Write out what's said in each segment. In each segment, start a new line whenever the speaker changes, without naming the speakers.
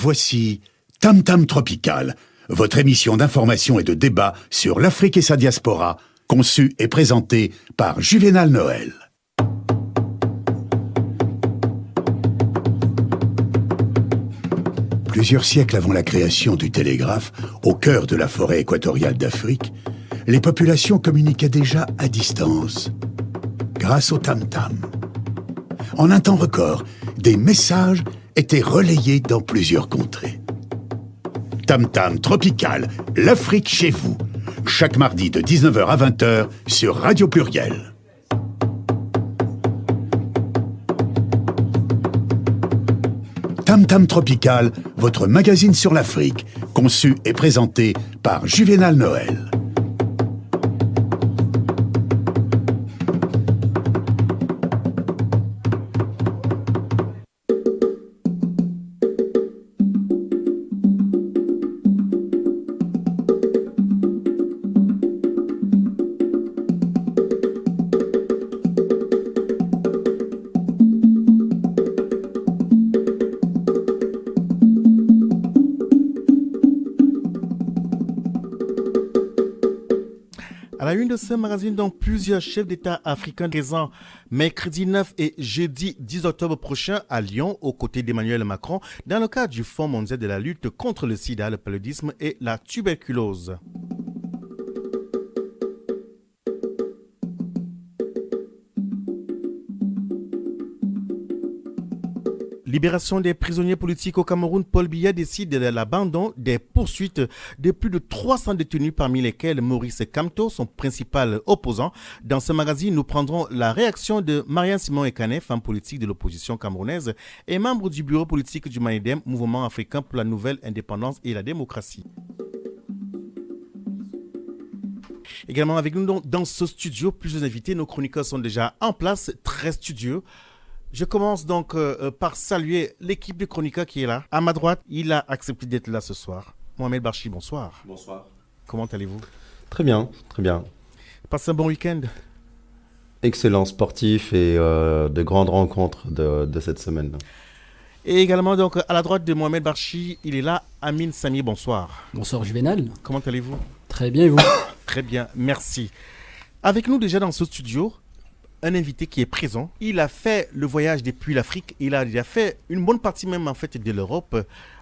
Voici Tam Tam Tropical, votre émission d'information et de débat sur l'Afrique et sa diaspora, conçue et présentée par Juvénal Noël. Plusieurs siècles avant la création du télégraphe, au cœur de la forêt équatoriale d'Afrique, les populations communiquaient déjà à distance, grâce au tam-tam. En un temps record, des messages étaient relayés dans plusieurs contrées. Tam Tam Tropical, l'Afrique chez vous, chaque mardi de 19h à 20h sur Radio Pluriel. Tam Tam Tropical, votre magazine sur l'Afrique, conçu et présenté par Juvénal Noël.
À la une de ce magazine, donc, plusieurs chefs d'État africains présents mercredi 9 et jeudi 10 octobre prochain à Lyon, aux côtés d'Emmanuel Macron, dans le cadre du Fonds mondial de la lutte contre le sida, le paludisme et la tuberculose. Libération des prisonniers politiques au Cameroun, Paul Biya décide de l'abandon des poursuites de plus de 300 détenus, parmi lesquels Maurice Kamto, son principal opposant. Dans ce magazine, nous prendrons la réaction de Marianne Simon-Ekane, femme politique de l'opposition camerounaise et membre du bureau politique du MANIDEM, Mouvement africain pour la nouvelle indépendance et la démocratie. Également avec nous dans ce studio, plusieurs invités, nos chroniqueurs sont déjà en place, très studieux. Je commence donc par saluer l'équipe de chroniqueurs qui est là. À ma droite, il a accepté d'être là ce soir. Mohamed Barchi, bonsoir.
Bonsoir.
Comment allez-vous?
Très bien, très bien.
Passez un bon week-end?
Excellent sportif et de grandes rencontres de cette semaine.
Et également donc à la droite de Mohamed Barchi, il est là. Amine Sami, bonsoir.
Bonsoir Juvénal.
Comment allez-vous?
Très bien et vous?
Très bien, merci. Avec nous déjà dans ce studio, un invité qui est présent. Il a fait le voyage depuis l'Afrique. Il a fait une bonne partie même en fait de l'Europe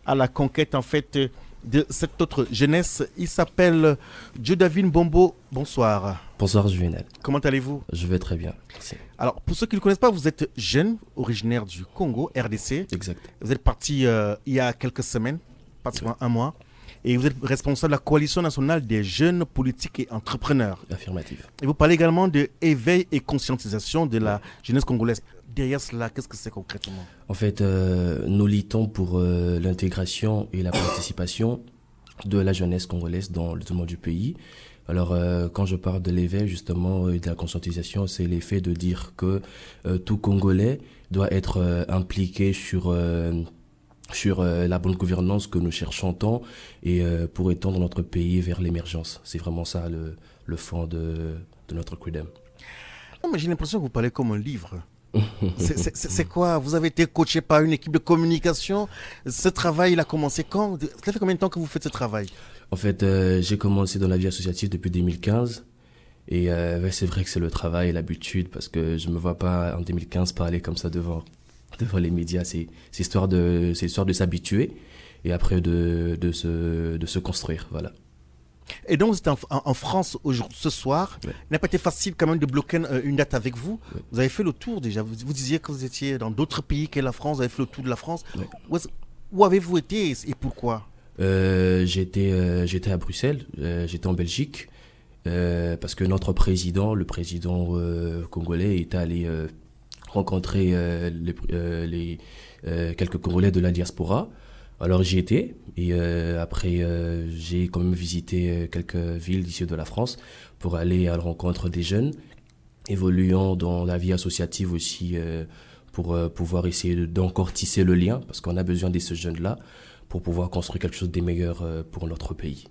à la conquête en fait de cette autre jeunesse. Il s'appelle Dieudavine Bombo. Bonsoir.
Bonsoir Juvénal.
Comment allez-vous?
Je vais très bien. Merci.
Alors pour ceux qui ne le connaissent pas, vous êtes jeune, originaire du Congo, RDC.
Exact.
Vous êtes parti il y a quelques semaines, pratiquement un mois. Et vous êtes responsable de la Coalition nationale des jeunes politiques et entrepreneurs.
Affirmatif.
Et vous parlez également de éveil et conscientisation de la jeunesse congolaise. Derrière cela, qu'est-ce que c'est concrètement?
En fait, nous luttons pour l'intégration et la participation de la jeunesse congolaise dans le développement du pays. Alors, quand je parle de l'éveil, justement, et de la conscientisation, c'est l'effet de dire que tout Congolais doit être impliqué sur la bonne gouvernance que nous cherchons tant et pour étendre notre pays vers l'émergence. C'est vraiment ça le fond de notre CRIDEM.
Non, mais j'ai l'impression que vous parlez comme un livre. C'est quoi? Vous avez été coaché par une équipe de communication. Ce travail, il a commencé quand? Ça fait combien de temps que vous faites ce travail?
En fait, j'ai commencé dans la vie associative depuis 2015. Et c'est vrai que c'est le travail et l'habitude parce que je ne me vois pas en 2015 parler comme ça devant les médias. C'est histoire de s'habituer et après de se construire. Voilà.
Et donc, vous êtes en France ce soir. Ouais. Il n'a pas été facile quand même de bloquer une date avec vous. Ouais. Vous avez fait le tour déjà. Vous disiez que vous étiez dans d'autres pays que la France. Vous avez fait le tour de la France. Ouais. Où avez-vous été et pourquoi?
J'étais à Bruxelles. J'étais en Belgique. Parce que notre président, le président congolais, est allé rencontrer quelques Congolais de la diaspora. Alors j'y étais et après j'ai quand même visité quelques villes d'ici de la France pour aller à la rencontre des jeunes évoluant dans la vie associative aussi pour pouvoir essayer d'encore tisser le lien parce qu'on a besoin de ces jeunes-là pour pouvoir construire quelque chose de meilleur pour notre pays.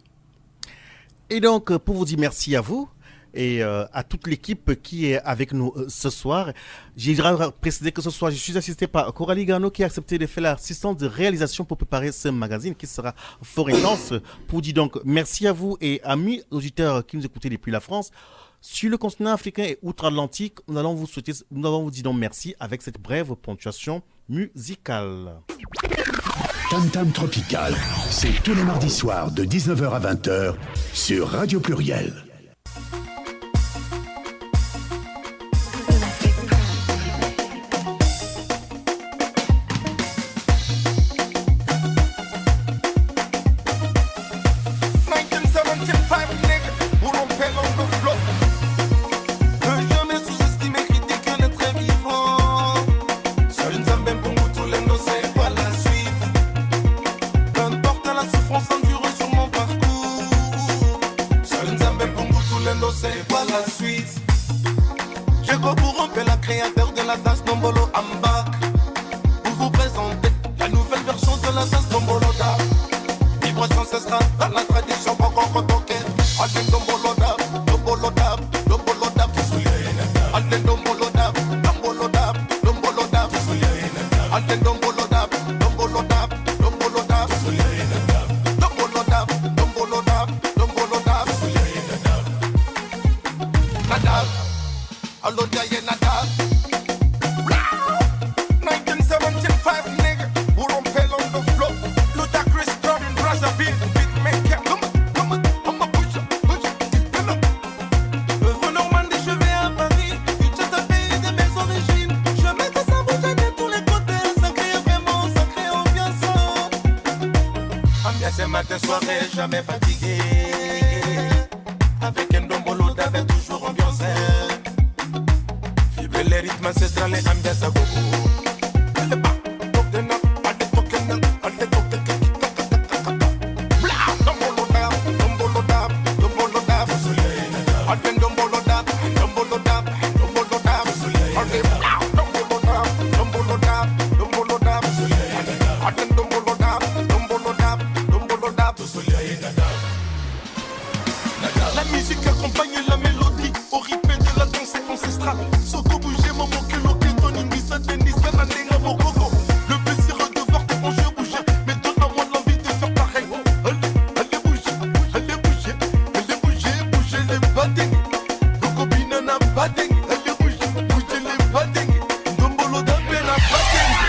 Et donc pour vous dire merci à vous et à toute l'équipe qui est avec nous ce soir. J'aimerais préciser que ce soir, je suis assisté par Coralie Garneau qui a accepté de faire l'assistance de réalisation pour préparer ce magazine qui sera fort intense. Pour dire donc merci à vous et amis auditeurs qui nous écoutez depuis la France. Sur le continent africain et outre-Atlantique, nous allons vous dire donc merci avec cette brève ponctuation musicale.
Tam Tam Tropical, c'est tous les mardis soirs de 19h à 20h sur Radio Pluriel.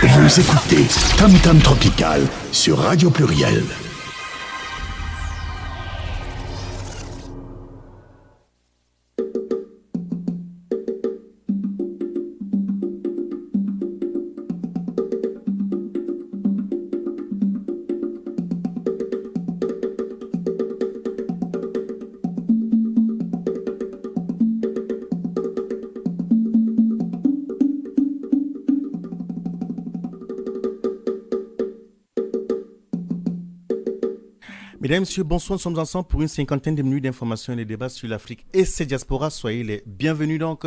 Vous écoutez Tam Tam Tropical sur Radio Pluriel.
Mesdames, Messieurs, bonsoir, nous sommes ensemble pour une cinquantaine de minutes d'informations et de débats sur l'Afrique et ses diasporas. Soyez les bienvenus. Donc,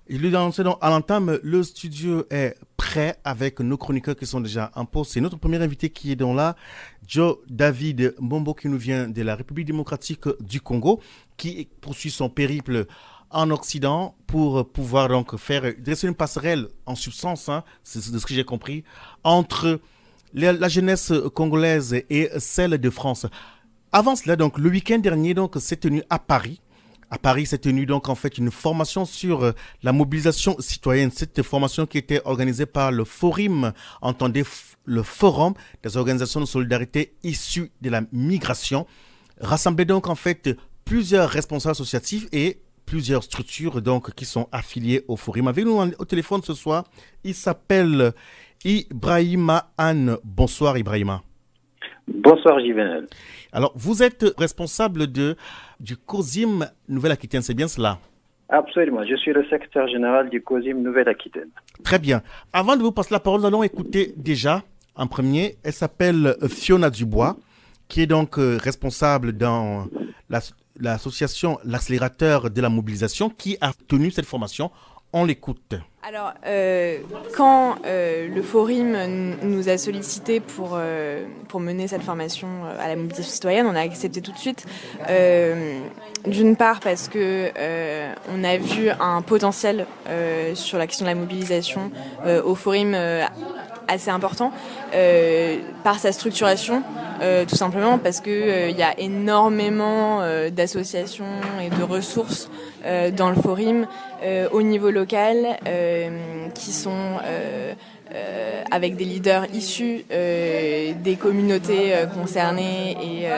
je lui annonce donc à l'entame, le studio est prêt avec nos chroniqueurs qui sont déjà en pause. C'est notre premier invité qui est donc là, Joe David Mbombo, qui nous vient de la République démocratique du Congo, qui poursuit son périple en Occident pour pouvoir donc dresser une passerelle en substance, c'est de ce que j'ai compris, entre la jeunesse congolaise et celle de France. Avant cela, donc, le week-end dernier, donc, s'est tenu à Paris. À Paris, s'est tenue donc en fait une formation sur la mobilisation citoyenne. Cette formation qui était organisée par le Forum, entendez le Forum des organisations de solidarité issues de la migration, rassemblait donc en fait plusieurs responsables associatifs et plusieurs structures donc qui sont affiliées au Forum. Avec nous au téléphone ce soir, il s'appelle Ibrahima Anne. Bonsoir Ibrahima.
Bonsoir Juvenal.
Alors, vous êtes responsable du COSIM Nouvelle-Aquitaine, c'est bien cela?
Absolument, je suis le secrétaire général du COSIM Nouvelle-Aquitaine.
Très bien. Avant de vous passer la parole, nous allons écouter déjà en premier. Elle s'appelle Fiona Dubois, qui est donc responsable dans l'association L'Accélérateur de la Mobilisation, qui a tenu cette formation. On l'écoute.
Alors, quand le Forum nous a sollicité pour mener cette formation à la mobilisation citoyenne, on a accepté tout de suite. D'une part parce que on a vu un potentiel sur la question de la mobilisation au Forum assez important par sa structuration, tout simplement parce que il y a énormément d'associations et de ressources dans le Forum au niveau local qui sont avec des leaders issus des communautés concernées et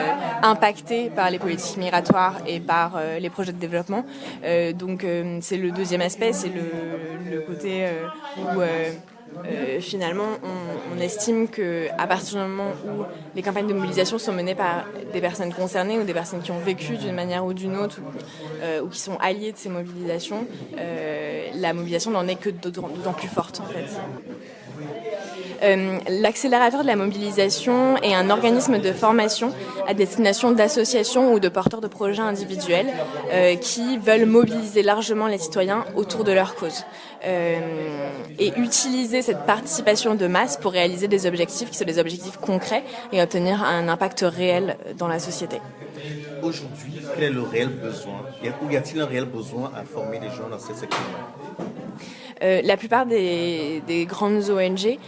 impactées par les politiques migratoires et par les projets de développement. Donc c'est le deuxième aspect, c'est le côté où finalement on estime qu'à partir du moment où les campagnes de mobilisation sont menées par des personnes concernées ou des personnes qui ont vécu d'une manière ou d'une autre ou qui sont alliées de ces mobilisations, la mobilisation n'en est que d'autant plus forte en fait. L'accélérateur de la mobilisation est un organisme de formation à destination d'associations ou de porteurs de projets individuels qui veulent mobiliser largement les citoyens autour de leur cause et utiliser cette participation de masse pour réaliser des objectifs qui sont des objectifs concrets et obtenir un impact réel dans la société.
Aujourd'hui, quel est le réel besoin? Ou y a-t-il un réel besoin à former les gens dans ce secteur?
La plupart des grandes ONG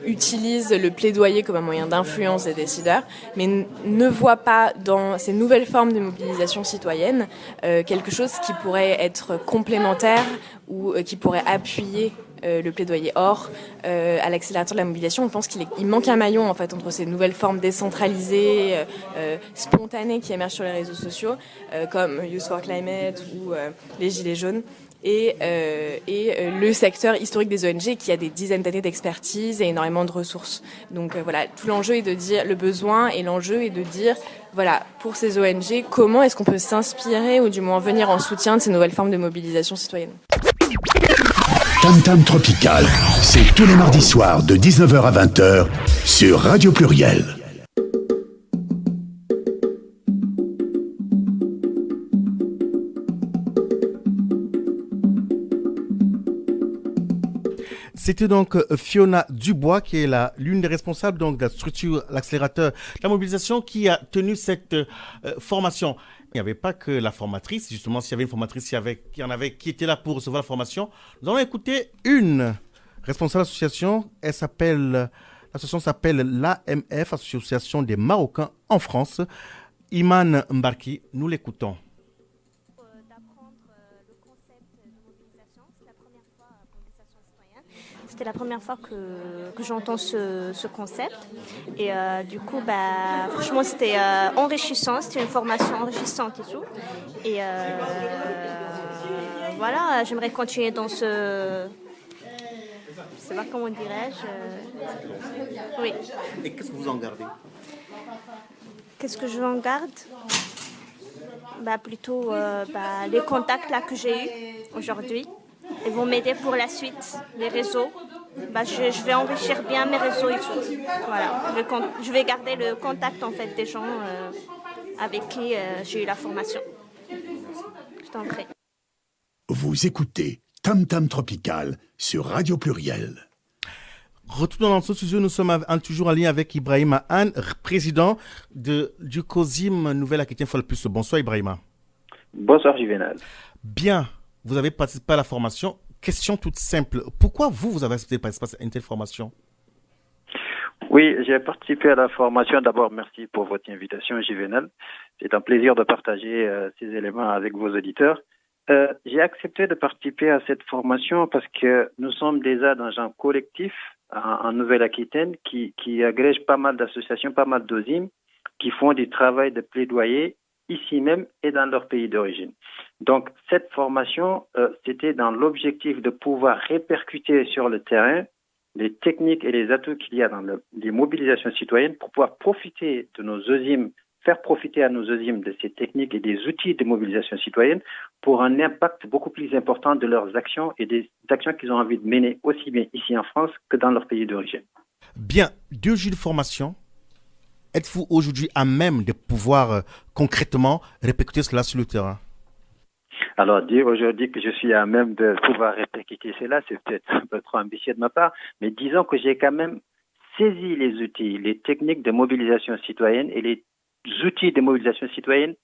utilisent le plaidoyer comme un moyen d'influence des décideurs, mais ne voient pas dans ces nouvelles formes de mobilisation citoyenne quelque chose qui pourrait être complémentaire ou qui pourrait appuyer le plaidoyer. Or, à l'accélérateur de la mobilisation, on pense qu'il manque un maillon en fait entre ces nouvelles formes décentralisées, spontanées qui émergent sur les réseaux sociaux, comme Youth for Climate ou les Gilets jaunes. Et le secteur historique des ONG qui a des dizaines d'années d'expertise et énormément de ressources. Donc voilà, tout l'enjeu est de dire, le besoin et l'enjeu est de dire, voilà, pour ces ONG, comment est-ce qu'on peut s'inspirer ou du moins venir en soutien de ces nouvelles formes de mobilisation citoyenne.
Tam Tam Tropical, c'est tous les mardis soirs de 19h à 20h sur Radio Pluriel.
C'était donc Fiona Dubois qui est l'une des responsables donc, de la structure, l'accélérateur de la mobilisation qui a tenu cette formation. Il n'y avait pas que la formatrice, justement s'il y avait une formatrice, il y en avait qui était là pour recevoir la formation. Nous allons écouter une responsable d'association, l'association s'appelle l'AMF, Association des Marocains en France. Iman Mbarki, nous l'écoutons.
C'était la première fois que j'entends ce concept. Et du coup, franchement, c'était enrichissant. C'était une formation enrichissante et tout. Et voilà, j'aimerais continuer dans ce... Je sais pas comment dirais-je. Oui.
Et qu'est-ce que vous en gardez?
Qu'est-ce que je en garde? Plutôt les contacts là que j'ai eus aujourd'hui. Ils vont m'aider pour la suite, les réseaux. Je vais enrichir bien mes réseaux et tout. Voilà. Je vais garder le contact en fait des gens avec qui j'ai eu la formation. Je t'en prie.
Vous écoutez Tam Tam Tropical sur Radio Pluriel.
Retournons dans ce studio, nous sommes toujours en lien avec Ibrahima Anne, président du COSIM Nouvelle-Aquitaine Folplus. Bonsoir Ibrahima.
Bonsoir Juvenal.
Bien. Vous avez participé à la formation. Question toute simple. Pourquoi vous avez accepté de participer à une telle formation?
Oui, j'ai participé à la formation. D'abord, merci pour votre invitation, Juvenal. C'est un plaisir de partager ces éléments avec vos auditeurs. J'ai accepté de participer à cette formation parce que nous sommes déjà dans un collectif en Nouvelle-Aquitaine qui agrège pas mal d'associations, pas mal d'OSIM qui font du travail de plaidoyer ici même et dans leur pays d'origine. Donc, cette formation, c'était dans l'objectif de pouvoir répercuter sur le terrain les techniques et les atouts qu'il y a dans les mobilisations citoyennes pour pouvoir profiter de nos OSIM, faire profiter à nos OSIM de ces techniques et des outils de mobilisation citoyenne pour un impact beaucoup plus important de leurs actions et des actions qu'ils ont envie de mener aussi bien ici en France que dans leur pays d'origine.
Bien, 2 jours de formation. Êtes-vous aujourd'hui à même de pouvoir concrètement répercuter cela sur le terrain?
Alors, dire aujourd'hui que je suis à même de pouvoir répercuter cela, c'est peut-être un peu trop ambitieux de ma part, mais disons que j'ai quand même saisi les outils, les techniques de mobilisation citoyenne et les outils de mobilisation citoyenne.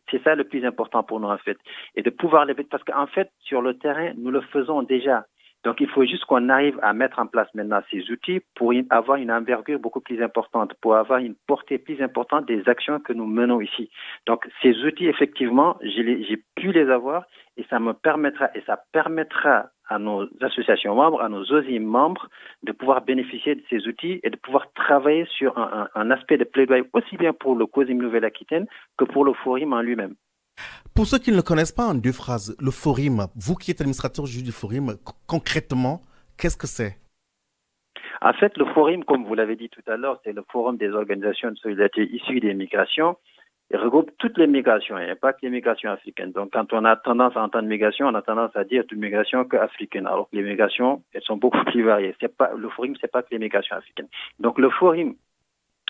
C'est ça le plus important pour nous, en fait. Et de pouvoir les... Parce qu'en fait, sur le terrain, nous le faisons déjà. Donc, il faut juste qu'on arrive à mettre en place maintenant ces outils pour avoir une envergure beaucoup plus importante, pour avoir une portée plus importante des actions que nous menons ici. Donc, ces outils, effectivement, j'ai pu les avoir et ça me permettra, et ça permettra à nos associations membres, à nos OSIM membres, de pouvoir bénéficier de ces outils et de pouvoir travailler sur un aspect de plaidoyer aussi bien pour le COSIM Nouvelle-Aquitaine que pour le Forum en lui-même.
Pour ceux qui ne le connaissent pas, en 2 phrases, le Forum, vous qui êtes administrateur juge du Forum, concrètement, qu'est-ce que c'est?
En fait, le Forum, comme vous l'avez dit tout à l'heure, c'est le Forum des organisations de solidarité issues des migrations. Il regroupe toutes les migrations, et pas que les migrations africaines. Donc, quand on a tendance à entendre migration, on a tendance à dire toute migration qu'africaine, alors que les migrations, elles sont beaucoup plus variées. Le Forum, c'est pas que les migrations africaines. Donc, le Forum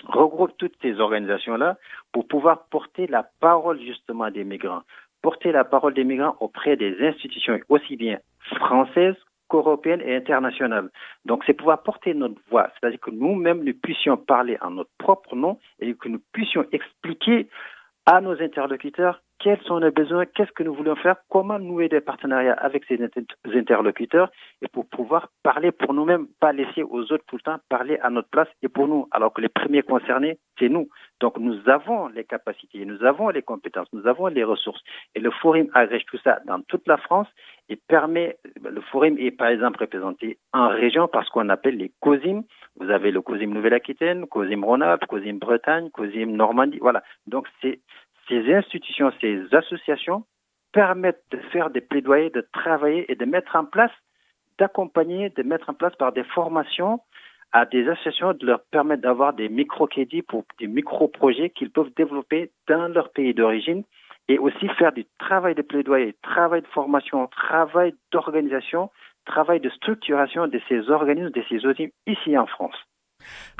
regroupe toutes ces organisations-là pour pouvoir porter la parole justement des migrants, porter la parole des migrants auprès des institutions aussi bien françaises qu'européennes et internationales. Donc c'est pouvoir porter notre voix, c'est-à-dire que nous-mêmes nous puissions parler en notre propre nom et que nous puissions expliquer à nos interlocuteurs quels sont nos besoins, qu'est-ce que nous voulons faire, comment nouer des partenariats avec ces interlocuteurs et pour pouvoir parler pour nous-mêmes, pas laisser aux autres tout le temps parler à notre place et pour nous, alors que les premiers concernés, c'est nous. Donc nous avons les capacités, nous avons les compétences, nous avons les ressources. Et le Forum agrège tout ça dans toute la France et permet, le Forum est par exemple représenté en région par ce qu'on appelle les COSIM. Vous avez le COSIM Nouvelle-Aquitaine, COSIM Rhône-Alpes, COSIM Bretagne, COSIM Normandie, voilà. Donc ces institutions, ces associations permettent de faire des plaidoyers, de travailler et de mettre en place, d'accompagner, de mettre en place par des formations à des associations, de leur permettre d'avoir des micro-crédits pour des micro-projets qu'ils peuvent développer dans leur pays d'origine et aussi faire du travail de plaidoyer, travail de formation, travail d'organisation, travail de structuration de ces organismes, de ces outils ici en France.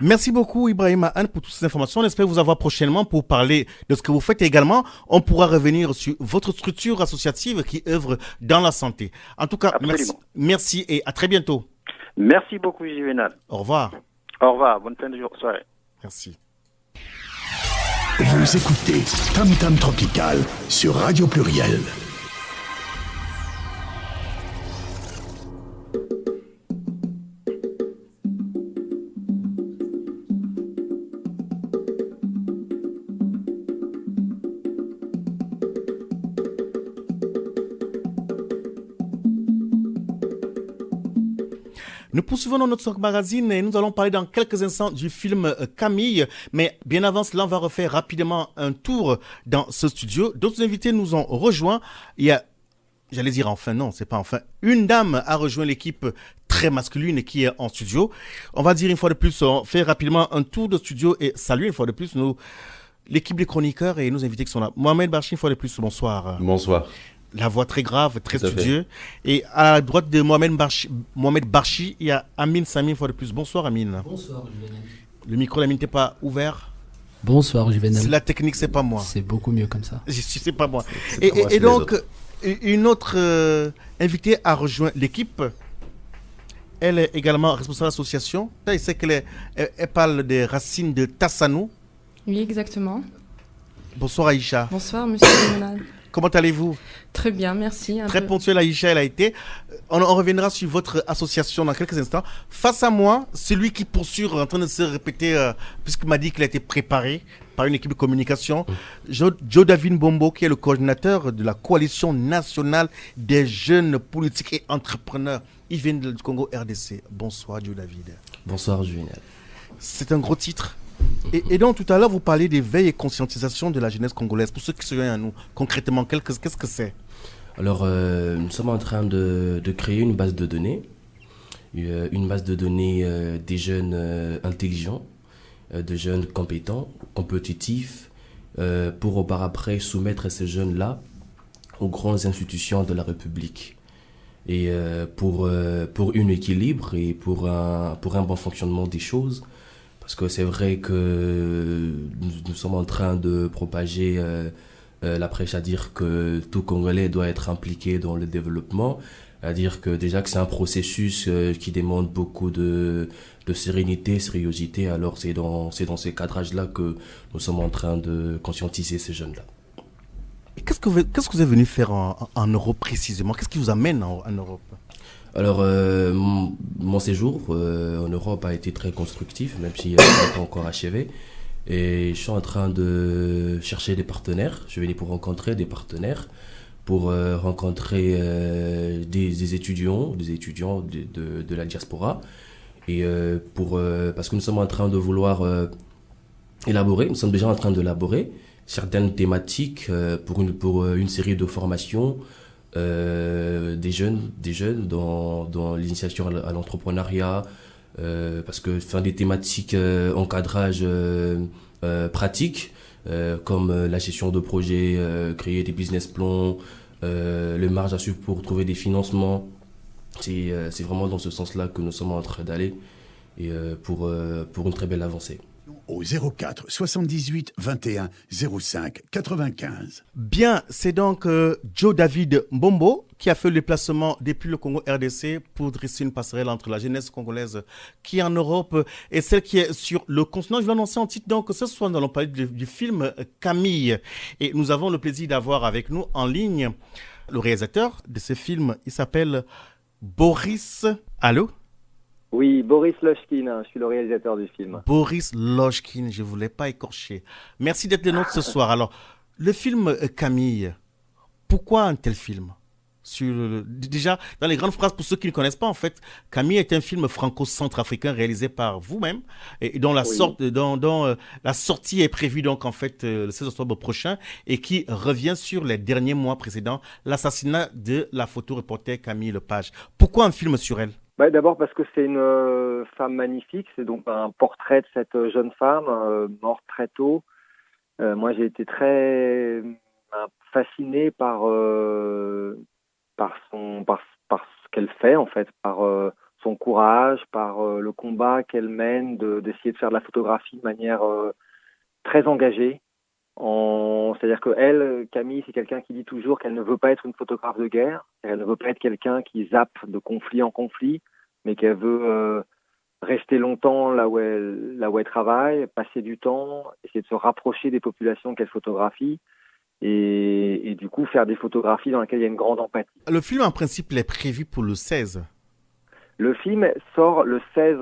Merci beaucoup Ibrahima Anne pour toutes ces informations. On espère vous avoir prochainement pour parler de ce que vous faites également. On pourra revenir sur votre structure associative qui œuvre dans la santé. En tout cas, merci et à très bientôt.
Merci beaucoup Juvenal.
Au revoir.
Au revoir, bonne fin de soirée.
Merci.
Vous écoutez Tam Tam Tropical sur Radio Pluriel.
Nous poursuivons dans notre magazine et nous allons parler dans quelques instants du film Camille. Mais bien avant cela, on va refaire rapidement un tour dans ce studio. D'autres invités nous ont rejoints. Il y a, j'allais dire enfin, non, c'est pas enfin. Une dame a rejoint l'équipe très masculine qui est en studio. On va dire une fois de plus, on fait rapidement un tour de studio et salut une fois de plus l'équipe des chroniqueurs et nos invités qui sont là. Mohamed Barchi, une fois de plus, bonsoir.
Bonsoir.
La voix très grave, très studieux. Et à la droite de Mohamed Barchi, il y a Amine Sami, une fois de plus. Bonsoir Amine.
Bonsoir Juvenal.
Le micro d'Amine n'était pas ouvert.
Bonsoir Juvenal.
C'est la technique, c'est pas moi.
C'est beaucoup mieux comme ça.
C'est pas moi. Et donc, une autre invitée a rejoint l'équipe. Elle est également responsable d'association. Je sais qu'elle parle des racines de Tassanou.
Oui, exactement.
Bonsoir Aïcha.
Bonsoir Monsieur Juvenal.
Comment allez-vous?
Très bien, merci.
Très ponctuelle Aïcha, elle a été. On reviendra sur votre association dans quelques instants. Face à moi, celui qui poursuit en train de se répéter, puisqu'il m'a dit qu'il a été préparé par une équipe de communication, Joe David Bombo, qui est le coordinateur de la Coalition nationale des jeunes politiques et entrepreneurs. Il vient du Congo RDC. Bonsoir Joe David.
Bonsoir Juvenal.
C'est un gros titre. Et donc, tout à l'heure, vous parlez d'éveil et conscientisation de la jeunesse congolaise. Pour ceux qui se joignent à nous, concrètement, qu'est-ce que c'est?
Alors, nous sommes en train de créer une base de données. Une base de données des jeunes intelligents, de jeunes compétents, compétitifs, pour par après soumettre ces jeunes-là aux grandes institutions de la République. Et pour un équilibre et pour un bon fonctionnement des choses. Parce que c'est vrai que nous sommes en train de propager la prêche à dire que tout Congolais doit être impliqué dans le développement, à dire que déjà que c'est un processus qui demande beaucoup de sérénité, sérieuxité. Alors c'est dans ces cadrages-là que nous sommes en train de conscientiser ces jeunes-là.
Et qu'est-ce que vous êtes venu faire en Europe précisément? Qu'est-ce qui vous amène en Europe?
Alors, mon séjour en Europe a été très constructif, même s'il n'est pas encore achevé. Et je suis en train de chercher des partenaires. Je vais aller pour rencontrer des partenaires, pour rencontrer des étudiants de la diaspora. Et parce que nous sommes en train de vouloir nous sommes déjà en train d'élaborer certaines thématiques pour une série de formations des jeunes dans l'initiation à l'entrepreneuriat, parce que faire des thématiques encadrage pratique, comme la gestion de projets, créer des business plans, le marge à suivre pour trouver des financements. C'est vraiment dans ce sens-là que nous sommes en train d'aller, et pour une très belle avancée.
Au 04 78 21 05 95.
Bien, c'est donc Joe David Mbombo qui a fait le déplacement depuis le Congo RDC pour dresser une passerelle entre la jeunesse congolaise qui est en Europe et celle qui est sur le continent. Je vais annoncer en titre donc ce soir, nous allons parler du film Camille. Et nous avons le plaisir d'avoir avec nous en ligne le réalisateur de ce film. Il s'appelle Boris... Allô?
Oui, Boris Lochkin, je suis le réalisateur du film.
Boris Lochkin, je ne voulais pas écorcher. Merci d'être le nôtre ce soir. Alors, le film Camille, pourquoi un tel film? Déjà, dans les grandes phrases, pour ceux qui ne connaissent pas, en fait, Camille est un film franco-centrafricain réalisé par vous-même et dont la sortie est prévue donc en fait le 16 octobre prochain et qui revient sur les derniers mois précédents, l'assassinat de la photoreporter Camille Lepage. Pourquoi un film sur elle?
D'abord parce que c'est une femme magnifique, c'est donc un portrait de cette jeune femme morte très tôt. Moi, j'ai été très fasciné par ce qu'elle fait en fait, par son courage, par le combat qu'elle mène d'essayer de faire de la photographie de manière très engagée. C'est-à-dire que elle, Camille, c'est quelqu'un qui dit toujours qu'elle ne veut pas être une photographe de guerre, elle ne veut pas être quelqu'un qui zappe de conflit en conflit, mais qu'elle veut rester longtemps là où elle travaille, passer du temps, essayer de se rapprocher des populations qu'elle photographie, et du coup faire des photographies dans lesquelles il y a une grande empathie.
Le film, en principe, est prévu pour le 16.
Le film sort le 16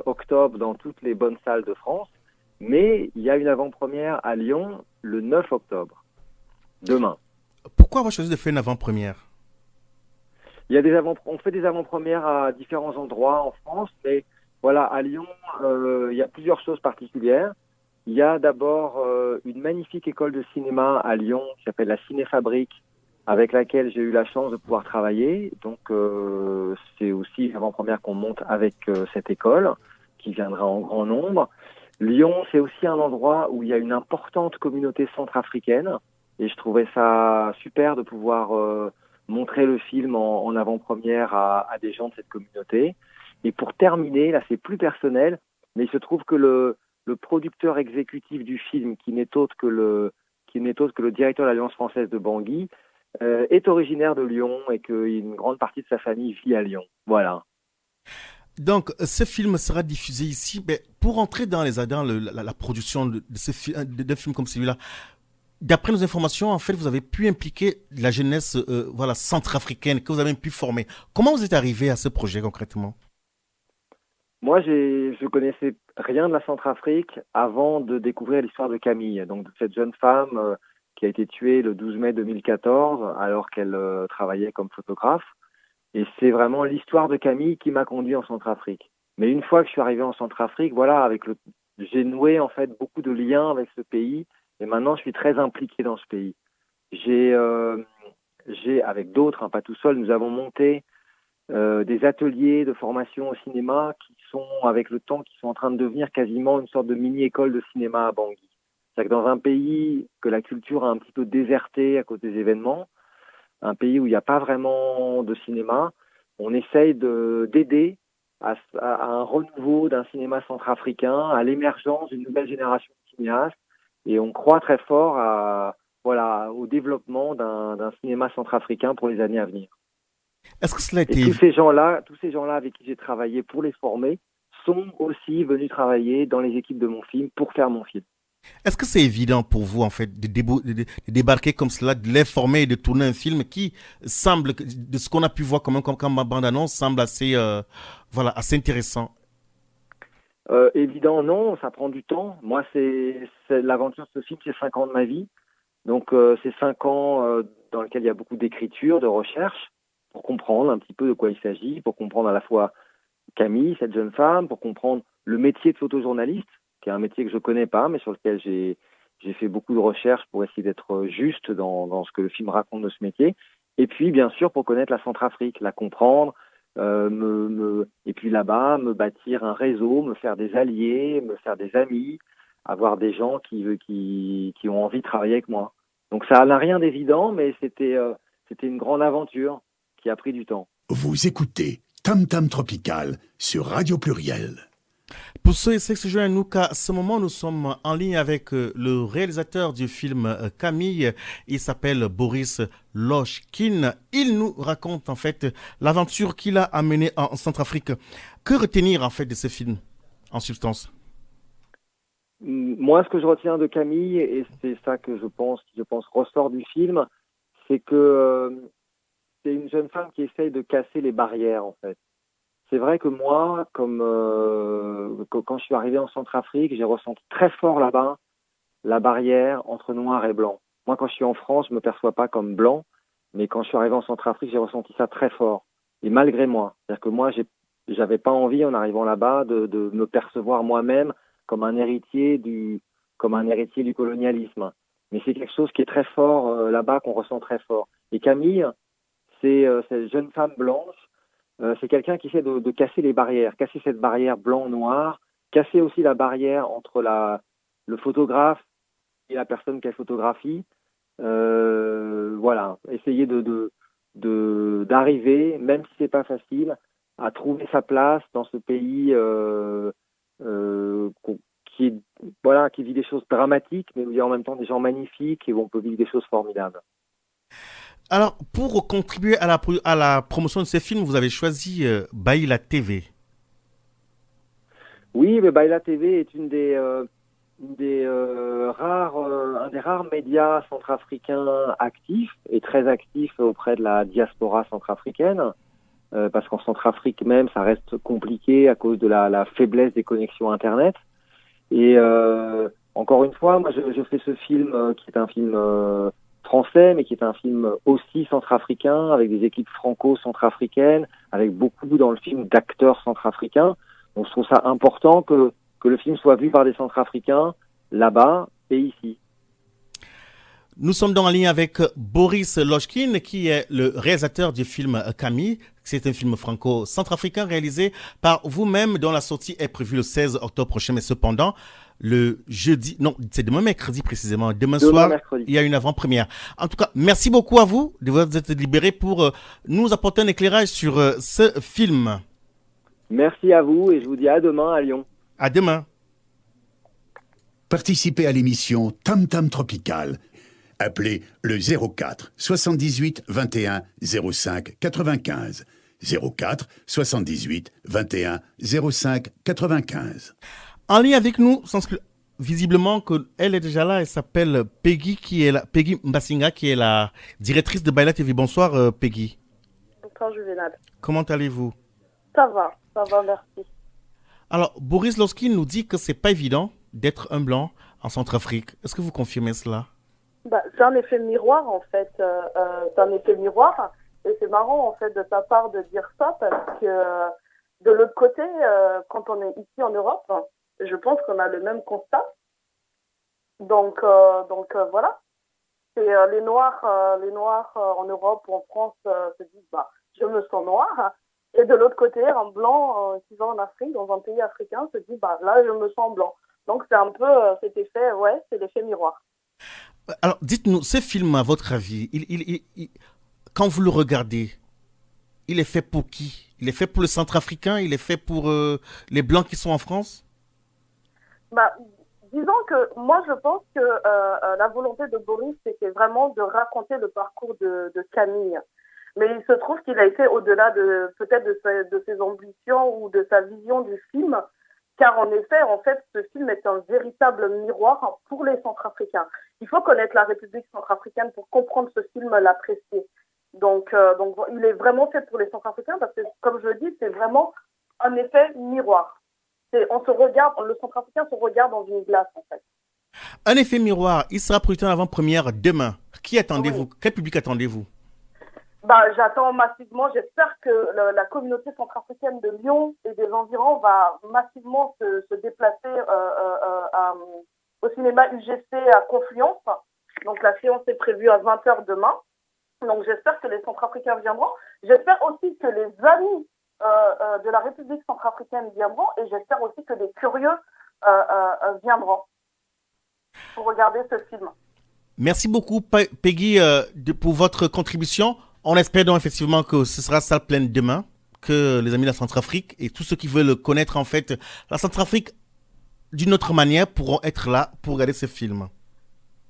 octobre dans toutes les bonnes salles de France, mais il y a une avant-première à Lyon le 9 octobre, demain.
Pourquoi avoir choisi de faire une avant-première?
On fait des avant-premières à différents endroits en France, mais voilà, à Lyon, il y a plusieurs choses particulières. Il y a d'abord une magnifique école de cinéma à Lyon qui s'appelle la Cinéfabrique, avec laquelle j'ai eu la chance de pouvoir travailler. Donc c'est aussi une avant-première qu'on monte avec cette école, qui viendra en grand nombre. Lyon, c'est aussi un endroit où il y a une importante communauté centrafricaine, et je trouvais ça super de pouvoir montrer le film en avant-première à des gens de cette communauté. Et pour terminer, là c'est plus personnel, mais il se trouve que le producteur exécutif du film, qui n'est autre que le directeur de l'Alliance française de Bangui, est originaire de Lyon et qu'une grande partie de sa famille vit à Lyon. Voilà.
Donc, ce film sera diffusé ici. Mais pour entrer dans la production de films comme celui-là, d'après nos informations, en fait, vous avez pu impliquer la jeunesse centrafricaine que vous avez pu former. Comment vous êtes arrivé à ce projet concrètement?
Moi, je connaissais rien de la Centrafrique avant de découvrir l'histoire de Camille, donc de cette jeune femme qui a été tuée le 12 mai 2014 alors qu'elle travaillait comme photographe. Et c'est vraiment l'histoire de Camille qui m'a conduit en Centrafrique. Mais une fois que je suis arrivé en Centrafrique, voilà, j'ai noué en fait beaucoup de liens avec ce pays. Et maintenant, je suis très impliqué dans ce pays. J'ai avec d'autres, pas tout seul, nous avons monté des ateliers de formation au cinéma qui sont, avec le temps, qui sont en train de devenir quasiment une sorte de mini-école de cinéma à Bangui. C'est-à-dire que dans un pays que la culture a un petit peu déserté à cause des événements, un pays où il n'y a pas vraiment de cinéma, on essaye d'aider à un renouveau d'un cinéma centrafricain, à l'émergence d'une nouvelle génération de cinéastes, et on croit très fort à au développement d'un cinéma centrafricain pour les années à venir.
Est-ce que cela a
Et
été...
tous ces gens-là avec qui j'ai travaillé pour les former sont aussi venus travailler dans les équipes de mon film pour faire mon film.
Est-ce que c'est évident pour vous, en fait, de débarquer comme cela, de les former et de tourner un film qui semble, de ce qu'on a pu voir comme bande-annonce, semble assez, assez intéressant?
Évident, non, ça prend du temps. Moi, c'est l'aventure de ce film, c'est 5 ans de ma vie. Donc, c'est 5 ans dans lesquels il y a beaucoup d'écriture, de recherche, pour comprendre un petit peu de quoi il s'agit, pour comprendre à la fois Camille, cette jeune femme, pour comprendre le métier de photojournaliste, qui est un métier que je connais pas, mais sur lequel j'ai fait beaucoup de recherches pour essayer d'être juste dans ce que le film raconte de ce métier. Et puis, bien sûr, pour connaître la Centrafrique, la comprendre, et puis là-bas, me bâtir un réseau, me faire des alliés, me faire des amis, avoir des gens qui ont envie de travailler avec moi. Donc ça n'a rien d'évident, mais c'était une grande aventure qui a pris du temps.
Vous écoutez Tam Tam Tropical sur Radio Pluriel.
Pour ceux et ceux qui se joignent à nous, à ce moment, nous sommes en ligne avec le réalisateur du film Camille. Il s'appelle Boris Lochkin. Il nous raconte en fait l'aventure qu'il a amenée en Centrafrique. Que retenir en fait de ce film, en substance?
Moi, ce que je retiens de Camille, et c'est ça que je pense ressort du film, c'est que c'est une jeune femme qui essaye de casser les barrières en fait. C'est vrai que moi, comme quand je suis arrivé en Centrafrique, j'ai ressenti très fort là-bas la barrière entre noir et blanc. Moi, quand je suis en France, je me perçois pas comme blanc, mais quand je suis arrivé en Centrafrique, j'ai ressenti ça très fort. Et malgré moi, c'est-à-dire que moi, j'avais pas envie, en arrivant là-bas, de me percevoir moi-même comme un héritier du colonialisme. Mais c'est quelque chose qui est très fort là-bas, qu'on ressent très fort. Et Camille, c'est cette jeune femme blanche. C'est quelqu'un qui essaie de casser les barrières, casser cette barrière blanc-noir, casser aussi la barrière entre le photographe et la personne qu'elle photographie. Essayer d'arriver, même si c'est pas facile, à trouver sa place dans ce pays qui vit des choses dramatiques, mais où il y a en même temps des gens magnifiques et où on peut vivre des choses formidables.
Alors, pour contribuer à la promotion de ces films, vous avez choisi Baïla TV.
Oui, mais Baïla TV est un des rares médias centrafricains actifs et très actifs auprès de la diaspora centrafricaine, parce qu'en Centrafrique même, ça reste compliqué à cause de la faiblesse des connexions Internet. Et encore une fois, moi, je fais ce film qui est un film français, mais qui est un film aussi centrafricain, avec des équipes franco-centrafricaines, avec beaucoup dans le film d'acteurs centrafricains. Donc je trouve ça important que le film soit vu par des centrafricains là-bas et ici.
Nous sommes donc en ligne avec Boris Lochkin, qui est le réalisateur du film Camille. C'est un film franco-centrafricain réalisé par vous-même, dont la sortie est prévue le 16 octobre prochain. Mais cependant, le jeudi, non, c'est demain mercredi précisément. Demain soir, mercredi. Il y a une avant-première. En tout cas, merci beaucoup à vous de vous être libéré pour nous apporter un éclairage sur ce film.
Merci à vous et je vous dis à demain à Lyon.
À demain.
Participez à l'émission Tam Tam Tropical. Appelez le 04 78 21 05 95. 04 78 21 05 95.
En lien avec nous, visiblement qu'elle est déjà là, elle s'appelle Peggy, Peggy Mbasinga, qui est la directrice de Baïla TV. Bonsoir Peggy.
Bonsoir Juvenal.
Comment allez-vous?
Ça va, merci.
Alors, Boris Lochkin nous dit que c'est pas évident d'être un blanc en Centrafrique. Est-ce que vous confirmez cela?
C'est un effet miroir en fait, c'est un effet miroir et c'est marrant en fait de ta part de dire ça parce que de l'autre côté, quand on est ici en Europe, je pense qu'on a le même constat. Donc voilà. Et les noirs en Europe ou en France se disent je me sens noir. Et de l'autre côté, un blanc qui va en Afrique, dans un pays africain, se dit là je me sens blanc. Donc c'est un peu cet effet, c'est l'effet miroir.
Alors dites-nous, ce film, à votre avis, quand vous le regardez, il est fait pour qui? Il est fait pour le Centrafricain? Il est fait pour les Blancs qui sont en France?
disons que moi, je pense que la volonté de Boris, c'était vraiment de raconter le parcours de Camille. Mais il se trouve qu'il a été au-delà peut-être de ses ambitions ou de sa vision du film, car en effet, ce film est un véritable miroir pour les Centrafricains. Il faut connaître la République centrafricaine pour comprendre ce film, l'apprécier. Donc, il est vraiment fait pour les Centrafricains parce que, comme je le dis, c'est vraiment un effet miroir. On se regarde, le Centrafricain se regarde dans une glace, en fait.
Un effet miroir, il sera projeté en avant-première demain. Qui attendez-vous? Quel public attendez-vous?
J'attends massivement. J'espère que la communauté centrafricaine de Lyon et des environs va massivement se déplacer au cinéma UGC à Confluence. Donc la séance est prévue à 20h demain. Donc j'espère que les Centrafricains viendront. J'espère aussi que les amis de la République centrafricaine viendront et j'espère aussi que les curieux viendront pour regarder ce film.
Merci beaucoup Peggy pour votre contribution. On espère donc effectivement que ce sera salle pleine demain, que les amis de la Centrafrique et tous ceux qui veulent connaître en fait la Centrafrique d'une autre manière pourront être là pour regarder ce film.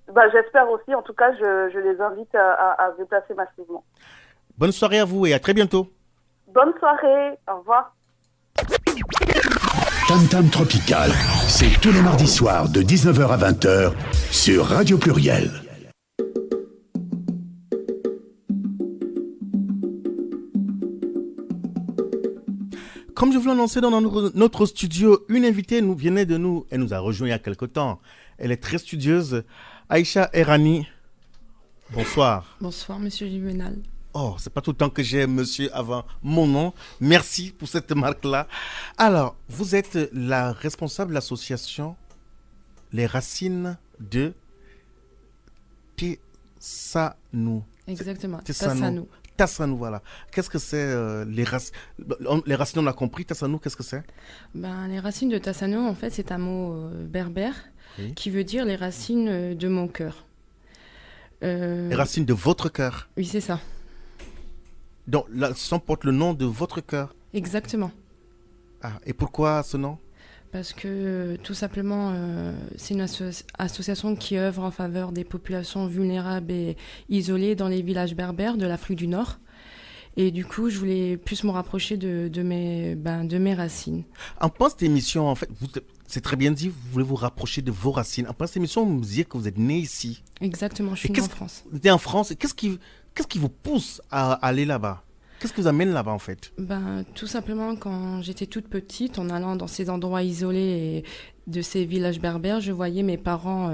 J'espère aussi, en tout cas je les invite à se déplacer massivement.
Bonne soirée à vous et à très bientôt.
Bonne soirée, au revoir.
Tam Tam Tropical, c'est tous les mardis soirs de 19h à 20h sur Radio Pluriel.
Comme je vous l'annonçais dans notre studio, une invitée elle nous a rejoint il y a quelque temps. Elle est très studieuse, Aïcha Errani. Bonsoir.
Bonsoir, monsieur Juvenal.
Oh, c'est pas tout le temps que j'ai monsieur avant mon nom. Merci pour cette marque-là. Alors, vous êtes la responsable de l'association Les Racines de Tassanou.
Exactement,
Tassanou. Tassanou, voilà. Qu'est-ce que c'est les racines? Les racines, on a compris. Tassanou, qu'est-ce que c'est?
Les racines de Tassanou, en fait, c'est un mot berbère qui veut dire les racines de mon cœur.
Les racines de votre cœur?
Oui, c'est ça.
Donc, l'association porte le nom de votre cœur?
Exactement.
Ah, et pourquoi ce nom?
Parce que, tout simplement, c'est une association qui œuvre en faveur des populations vulnérables et isolées dans les villages berbères de l'Afrique du Nord. Et du coup, je voulais plus me rapprocher de mes racines.
En pendant cette émission, en fait, c'est très bien dit, vous voulez vous rapprocher de vos racines. En pendant cette émission, vous me disiez que vous êtes né ici.
Exactement, je suis née en France.
Vous êtes en France. Qu'est-ce qui vous pousse à aller là-bas? Qu'est-ce qui vous amène là-bas, en fait?
Tout simplement, quand j'étais toute petite, en allant dans ces endroits isolés et de ces villages berbères, je voyais mes parents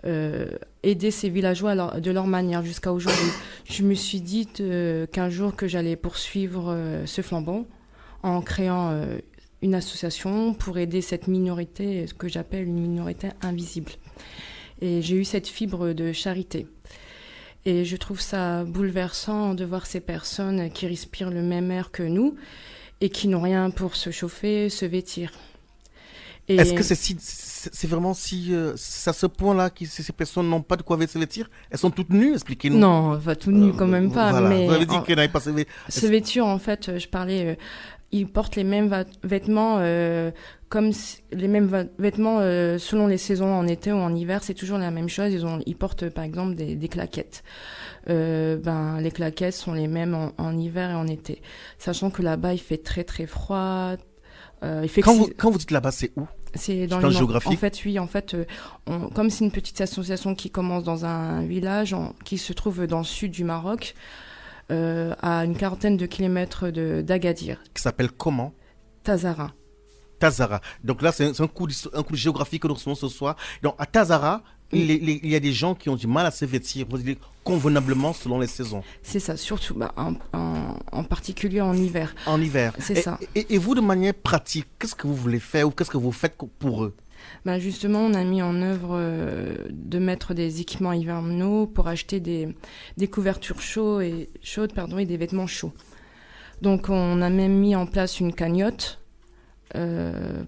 aider ces villageois de leur manière jusqu'à aujourd'hui. Je me suis dit qu'un jour que j'allais poursuivre ce flambeau en créant une association pour aider cette minorité, ce que j'appelle une minorité invisible. Et j'ai eu cette fibre de charité. Et je trouve ça bouleversant de voir ces personnes qui respirent le même air que nous et qui n'ont rien pour se chauffer, se vêtir. Et
est-ce que c'est vraiment c'est à ce point-là que ces personnes n'ont pas de quoi se vêtir? Elles sont toutes nues, expliquez-nous.
Non, pas toutes nues quand même pas.
Voilà.
Mais
vous avez dit qu'elles n'avaient pas
se vêtir, en fait, je parlais... ils portent les mêmes vêtements vêtements selon les saisons, en été ou en hiver, c'est toujours la même chose. Ils portent par exemple des claquettes. Les claquettes sont les mêmes en hiver et en été, sachant que là-bas il fait très très froid.
Quand vous dites là-bas, c'est où?
C'est dans
le géographique.
En fait, oui. En fait, comme c'est une petite association qui commence dans un village qui se trouve dans le sud du Maroc. À une quarantaine de kilomètres d'Agadir.
Qui s'appelle comment?
Tazara.
Tazara. Donc là, c'est un coup géographique que nous recevons ce soir. Donc à Tazara, il y a des gens qui ont du mal à se vêtir convenablement selon les saisons. C'est
ça, surtout en particulier en hiver.
En hiver.
C'est ça.
Et vous, de manière pratique, qu'est-ce que vous voulez faire ou qu'est-ce que vous faites pour eux?
Justement, on a mis en œuvre de mettre des équipements hivernaux pour acheter des couvertures chaudes et des vêtements chauds. Donc, on a même mis en place une cagnotte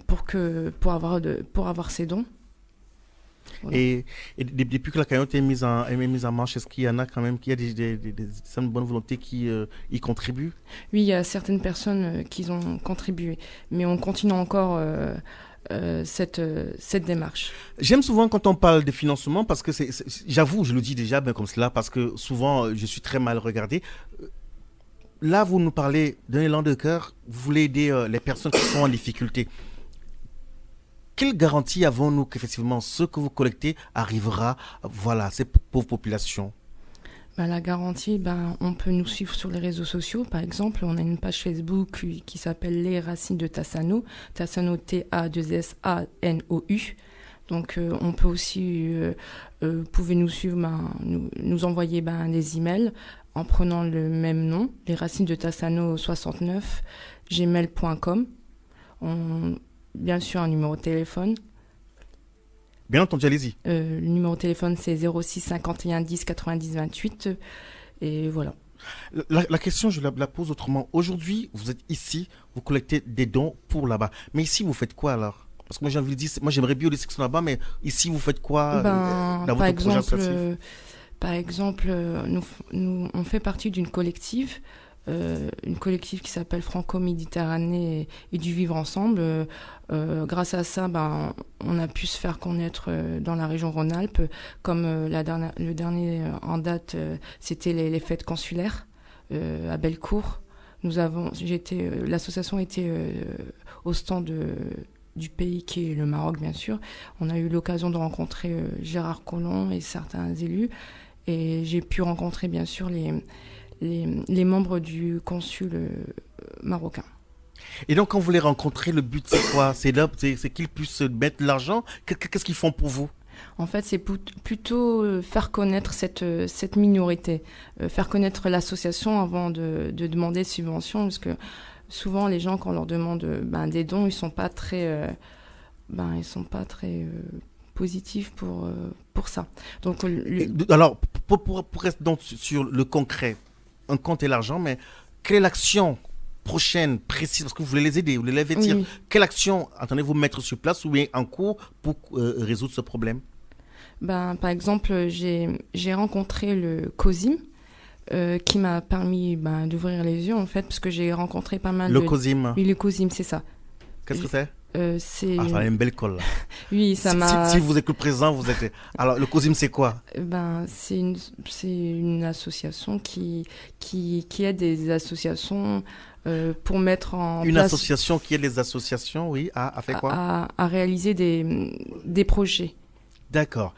pour avoir ces dons. Voilà. Et
depuis que la cagnotte est mise en marche, est-ce qu'il y en a quand même, qu'il y a des personnes de bonne volonté qui y contribuent?
Oui, il y a certaines personnes qui ont contribué, mais on continue encore cette démarche.
J'aime souvent quand on parle de financement parce que j'avoue, je le dis déjà ben comme cela, parce que souvent je suis très mal regardé. Là, vous nous parlez d'un élan de cœur, vous voulez aider les personnes qui sont en difficulté. Quelle garantie avons-nous qu'effectivement ce que vous collectez arrivera à ces pauvres populations?
La garantie, on peut nous suivre sur les réseaux sociaux. Par exemple, on a une page Facebook qui s'appelle Les Racines de Tassano. Tassano, T-A-2-S-A-N-O-U. Donc, on peut aussi, vous pouvez nous suivre, nous envoyer des emails en prenant le même nom, Les Racines de Tassano 69, gmail.com. Bien sûr, un numéro de téléphone.
Bien entendu, allez-y.
Le numéro de téléphone, c'est 06 51 10 90 28. Et voilà.
La question, je la pose autrement. Aujourd'hui, vous êtes ici, vous collectez des dons pour là-bas. Mais ici, vous faites quoi alors? Parce que moi, j'ai envie de dire, moi, j'aimerais bien les sections là-bas, mais ici, vous faites quoi dans votre projet associatif?
Par exemple, nous, on fait partie d'une collective. Une collective qui s'appelle Franco-Méditerranée et du Vivre Ensemble. Grâce à ça, on a pu se faire connaître dans la région Rhône-Alpes, comme le dernier en date, c'était les fêtes consulaires à Bellecour. L'association était au stand du pays qui est le Maroc, bien sûr. On a eu l'occasion de rencontrer Gérard Collomb et certains élus, et j'ai pu rencontrer bien sûr les membres du consul marocain.
Et donc, quand vous les rencontrez, le but, c'est quoi? C'est qu'ils puissent mettre de l'argent? Qu'est-ce qu'ils font pour vous?
En fait, c'est plutôt faire connaître cette minorité, faire connaître l'association avant de demander de subventions, parce que souvent, les gens, quand on leur demande des dons, ils sont pas très positifs pour ça. Donc,
alors, pour rester donc sur le concret, un compte et l'argent, mais quelle est l'action prochaine, précise, parce que vous voulez les aider, vous voulez les vêtir, oui. Quelle action entendez-vous mettre sur place ou bien en cours pour résoudre ce problème?
Par exemple, j'ai rencontré le COSIM, qui m'a permis d'ouvrir les yeux, en fait, parce que j'ai rencontré pas mal
COSIM?
Oui, le COSIM, c'est ça.
Qu'est-ce que c'est?
C'est...
ça a une belle colle, là.
Oui, ça m'a...
Si vous êtes présent, vous êtes... Alors, le COSIM, c'est quoi?
C'est une association qui aide des associations pour mettre en place...
Une association qui aide les associations, oui, à faire quoi?
À réaliser des projets.
D'accord.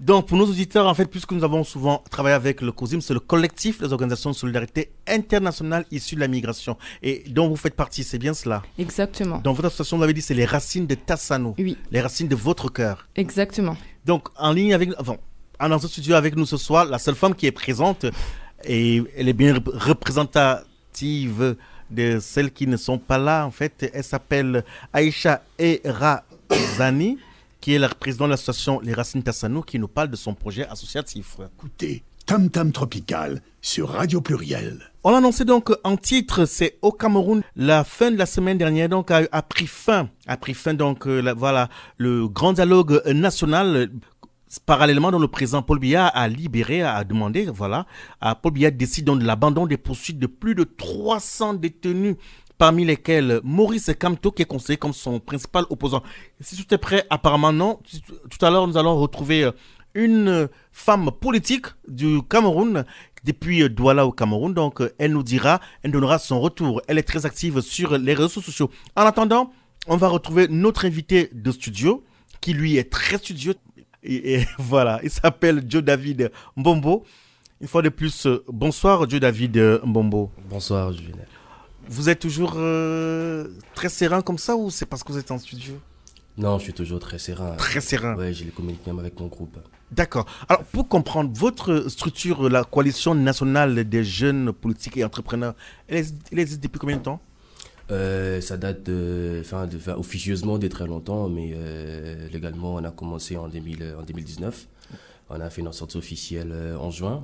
Donc, pour nos auditeurs, en fait, puisque nous avons souvent travaillé avec le COSIM, c'est le collectif des organisations de solidarité internationale issues de la migration. Et dont vous faites partie, c'est bien cela?
Exactement.
Dans votre association, vous avez dit, c'est les racines de Tassano.
Oui.
Les racines de votre cœur.
Exactement.
Donc, en ligne avec... Enfin, dans ce studio avec nous ce soir, la seule femme qui est présente, et elle est bien représentative de celles qui ne sont pas là, en fait. Elle s'appelle Aïcha Erazani, qui est la présidente de l'association Les Racines Tassano, qui nous parle de son projet associatif.
Écoutez, Tam Tam Tropical sur Radio Pluriel.
On l'a annoncé donc en titre, c'est au Cameroun. La fin de la semaine dernière donc a pris fin donc le grand dialogue national. Parallèlement, le président Paul Biya a demandé, Paul Biya décide donc de l'abandon des poursuites de plus de 300 détenus, parmi lesquels Maurice Kamto, qui est considéré comme son principal opposant. Si tout est prêt, apparemment non. Tout à l'heure, nous allons retrouver une femme politique du Cameroun, depuis Douala au Cameroun. Donc, elle donnera son retour. Elle est très active sur les réseaux sociaux. En attendant, on va retrouver notre invité de studio, qui lui est très studieux. Et voilà, il s'appelle Joe David Mbombo. Une fois de plus, bonsoir Joe David Mbombo.
Bonsoir Juvenal.
Vous êtes toujours très serein comme ça ou c'est parce que vous êtes en studio?
Non, je suis toujours très serein.
Très serein.
Oui, j'ai les communiqués même avec mon groupe.
D'accord. Alors, pour comprendre, votre structure, la Coalition nationale des jeunes politiques et entrepreneurs, elle existe depuis combien de temps?
Ça date officieusement de très longtemps, mais légalement, on a commencé en 2019. On a fait une sortie officielle en juin.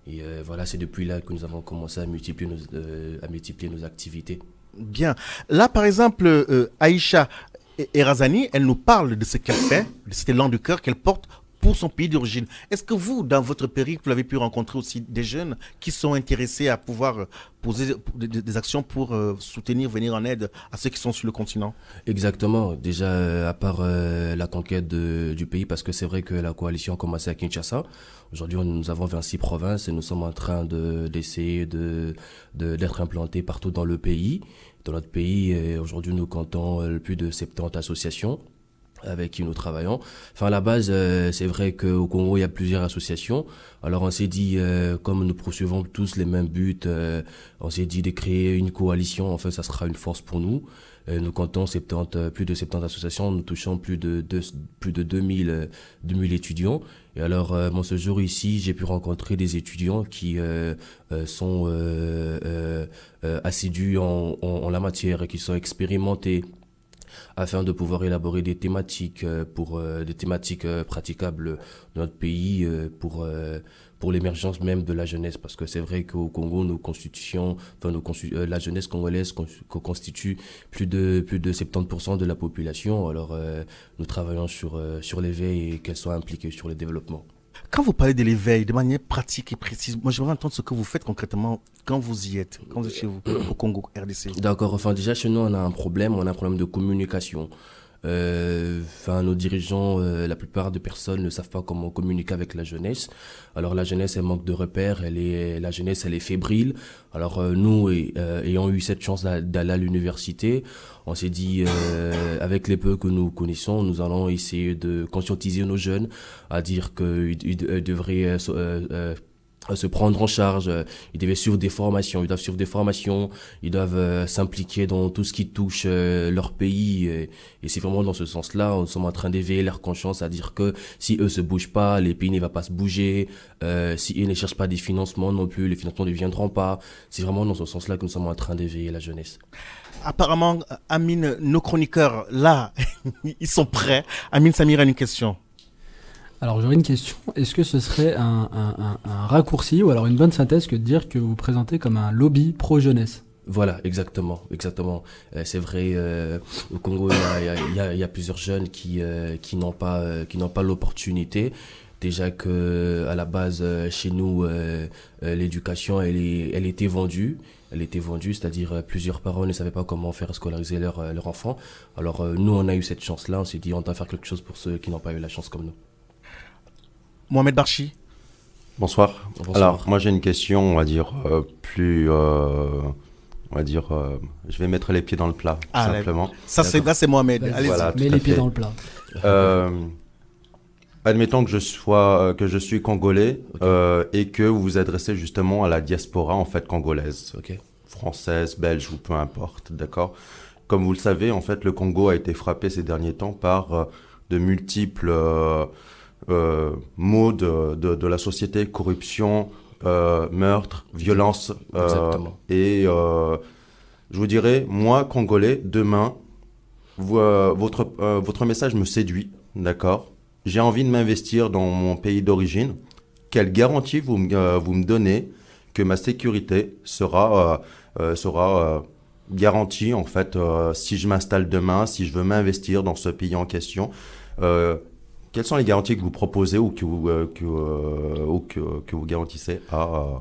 Et c'est depuis là que nous avons commencé à multiplier nos activités.
Bien. Là, par exemple, Aïcha Erazani, elle nous parle de ce qu'elle fait, de cet élan du cœur qu'elle porte pour son pays d'origine. Est-ce que vous, dans votre périple, vous avez pu rencontrer aussi des jeunes qui sont intéressés à pouvoir poser des actions pour soutenir, venir en aide à ceux qui sont sur le continent?
Exactement. Déjà, à part la conquête du pays, parce que c'est vrai que la coalition a commencé à Kinshasa. Aujourd'hui, nous avons 26 provinces et nous sommes en train d'essayer d'être implantés partout dans le pays. Dans notre pays, aujourd'hui, nous comptons plus de 70 associations avec qui nous travaillons. Enfin, à la base, c'est vrai qu'au Congo, il y a plusieurs associations. Alors, on s'est dit, comme nous poursuivons tous les mêmes buts, on s'est dit de créer une coalition. En fait, ça sera une force pour nous. Nous comptons plus de 70 associations. Nous touchons plus de 2000 étudiants. Et alors, mon séjour ici, j'ai pu rencontrer des étudiants qui sont assidus en la matière et qui sont expérimentés afin de pouvoir élaborer des thématiques praticables dans notre pays pour l'émergence même de la jeunesse, parce que c'est vrai qu'au Congo, la jeunesse congolaise constitue plus de 70% de la population. Alors, nous travaillons sur l'éveil et qu'elle soit impliquée sur le développement.
Quand vous parlez de l'éveil de manière pratique et précise, moi j'aimerais entendre ce que vous faites concrètement quand vous y êtes, quand vous êtes chez vous, au Congo, RDC.
D'accord, enfin déjà chez nous on a un problème de communication. Nos dirigeants, la plupart des personnes ne savent pas comment communiquer avec la jeunesse. Alors la jeunesse, elle manque de repères, la jeunesse, elle est fébrile. Alors nous, ayant eu cette chance d'aller à l'université, on s'est dit, avec les peu que nous connaissons, nous allons essayer de conscientiser nos jeunes à dire qu'ils devraient se prendre en charge, ils doivent suivre des formations, ils doivent s'impliquer dans tout ce qui touche leur pays, et c'est vraiment dans ce sens-là, nous sommes en train d'éveiller leur conscience à dire que si eux se bougent pas, les pays ne vont pas se bouger, si ils ne cherchent pas des financements non plus, les financements ne viendront pas. C'est vraiment dans ce sens-là que nous sommes en train d'éveiller la jeunesse.
Apparemment, Amine, nos chroniqueurs, là, ils sont prêts. Amine Samir a une question.
Alors j'aurais une question, est-ce que ce serait un raccourci ou alors une bonne synthèse que de dire que vous vous présentez comme un lobby pro-jeunesse?
Voilà, exactement. C'est vrai, au Congo, il y a plusieurs jeunes qui n'ont pas l'opportunité. Déjà que à la base, chez nous, l'éducation, elle était vendue. C'est-à-dire plusieurs parents ne savaient pas comment faire scolariser leur enfant. Alors nous, on a eu cette chance-là, on s'est dit on doit faire quelque chose pour ceux qui n'ont pas eu la chance comme nous.
Mohamed Barchi.
Bonsoir. Alors, moi j'ai une question, on va dire, je vais mettre les pieds dans le plat, simplement.
Là, c'est Mohamed. Allez-y.
Voilà,
mets les pieds dans le plat.
Admettons que je suis congolais, okay. Et que vous vous adressez justement à la diaspora en fait congolaise,
okay.
Française, belge ou peu importe, d'accord. Comme vous le savez, en fait, le Congo a été frappé ces derniers temps par de multiples maux de la société, corruption, meurtre, violence, et je vous dirais, moi, Congolais, demain, votre message me séduit, d'accord. J'ai envie de m'investir dans mon pays d'origine. Quelle garantie vous me donnez que ma sécurité sera garantie, en fait, si je m'installe demain, si je veux m'investir dans ce pays en question? Quelles sont les garanties que vous proposez ou que vous garantissez à...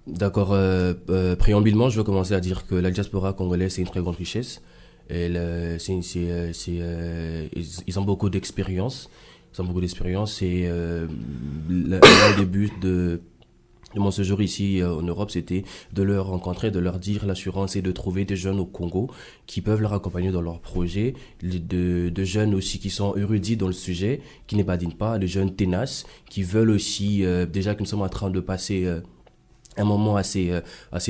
D'accord. Préambulement, je veux commencer à dire que la diaspora congolaise, c'est une très grande richesse. Ils ont beaucoup d'expérience. Et l'un des buts de mon séjour ici en Europe, c'était de leur rencontrer, de leur dire l'assurance et de trouver des jeunes au Congo qui peuvent leur accompagner dans leurs projets, de jeunes aussi qui sont érudits dans le sujet, qui ne badinent pas, de jeunes ténaces qui veulent aussi, déjà que nous sommes en train de passer un moment assez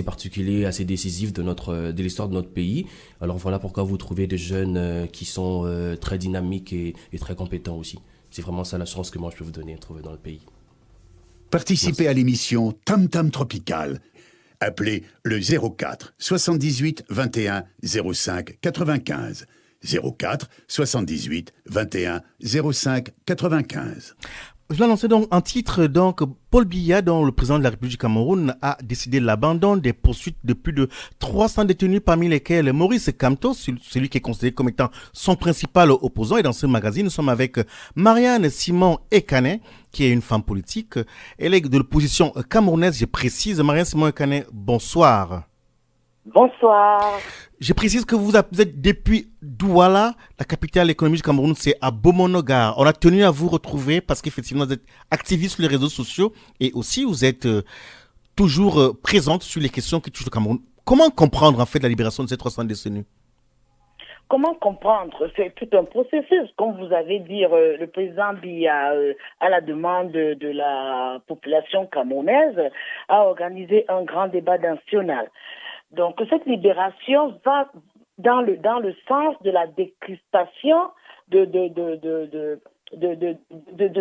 particulier, assez décisif de l'histoire de notre pays. Alors voilà pourquoi vous trouvez des jeunes qui sont très dynamiques et très compétents aussi. C'est vraiment ça la chance que moi je peux vous donner, trouver dans le pays.
Participez à l'émission Tam Tam Tropical. Appelez le 04 78 21 05 95. 04 78 21 05 95.
Je l'annonçais donc en titre, donc Paul Biya, dont le président de la République du Cameroun, a décidé l'abandon des poursuites de plus de 300 détenus, parmi lesquels Maurice Kamto, celui qui est considéré comme étant son principal opposant. Et dans ce magazine, nous sommes avec Marianne Simon Ekane, qui est une femme politique. Elle est de l'opposition camerounaise, je précise. Marianne Simon Ekane, bonsoir.
Bonsoir.
Je précise que vous êtes depuis Douala, la capitale économique du Cameroun, c'est à Beaumont-Nogar. On a tenu à vous retrouver parce qu'effectivement, vous êtes activiste sur les réseaux sociaux et aussi vous êtes toujours présente sur les questions qui touchent le Cameroun. Comment comprendre en fait la libération de ces 300 détenus?
Comment comprendre? C'est tout un processus. Comme vous avez dit, le président Biya, à la demande de la population camerounaise, a organisé un grand débat national. Donc cette libération va dans le sens de la décrispation de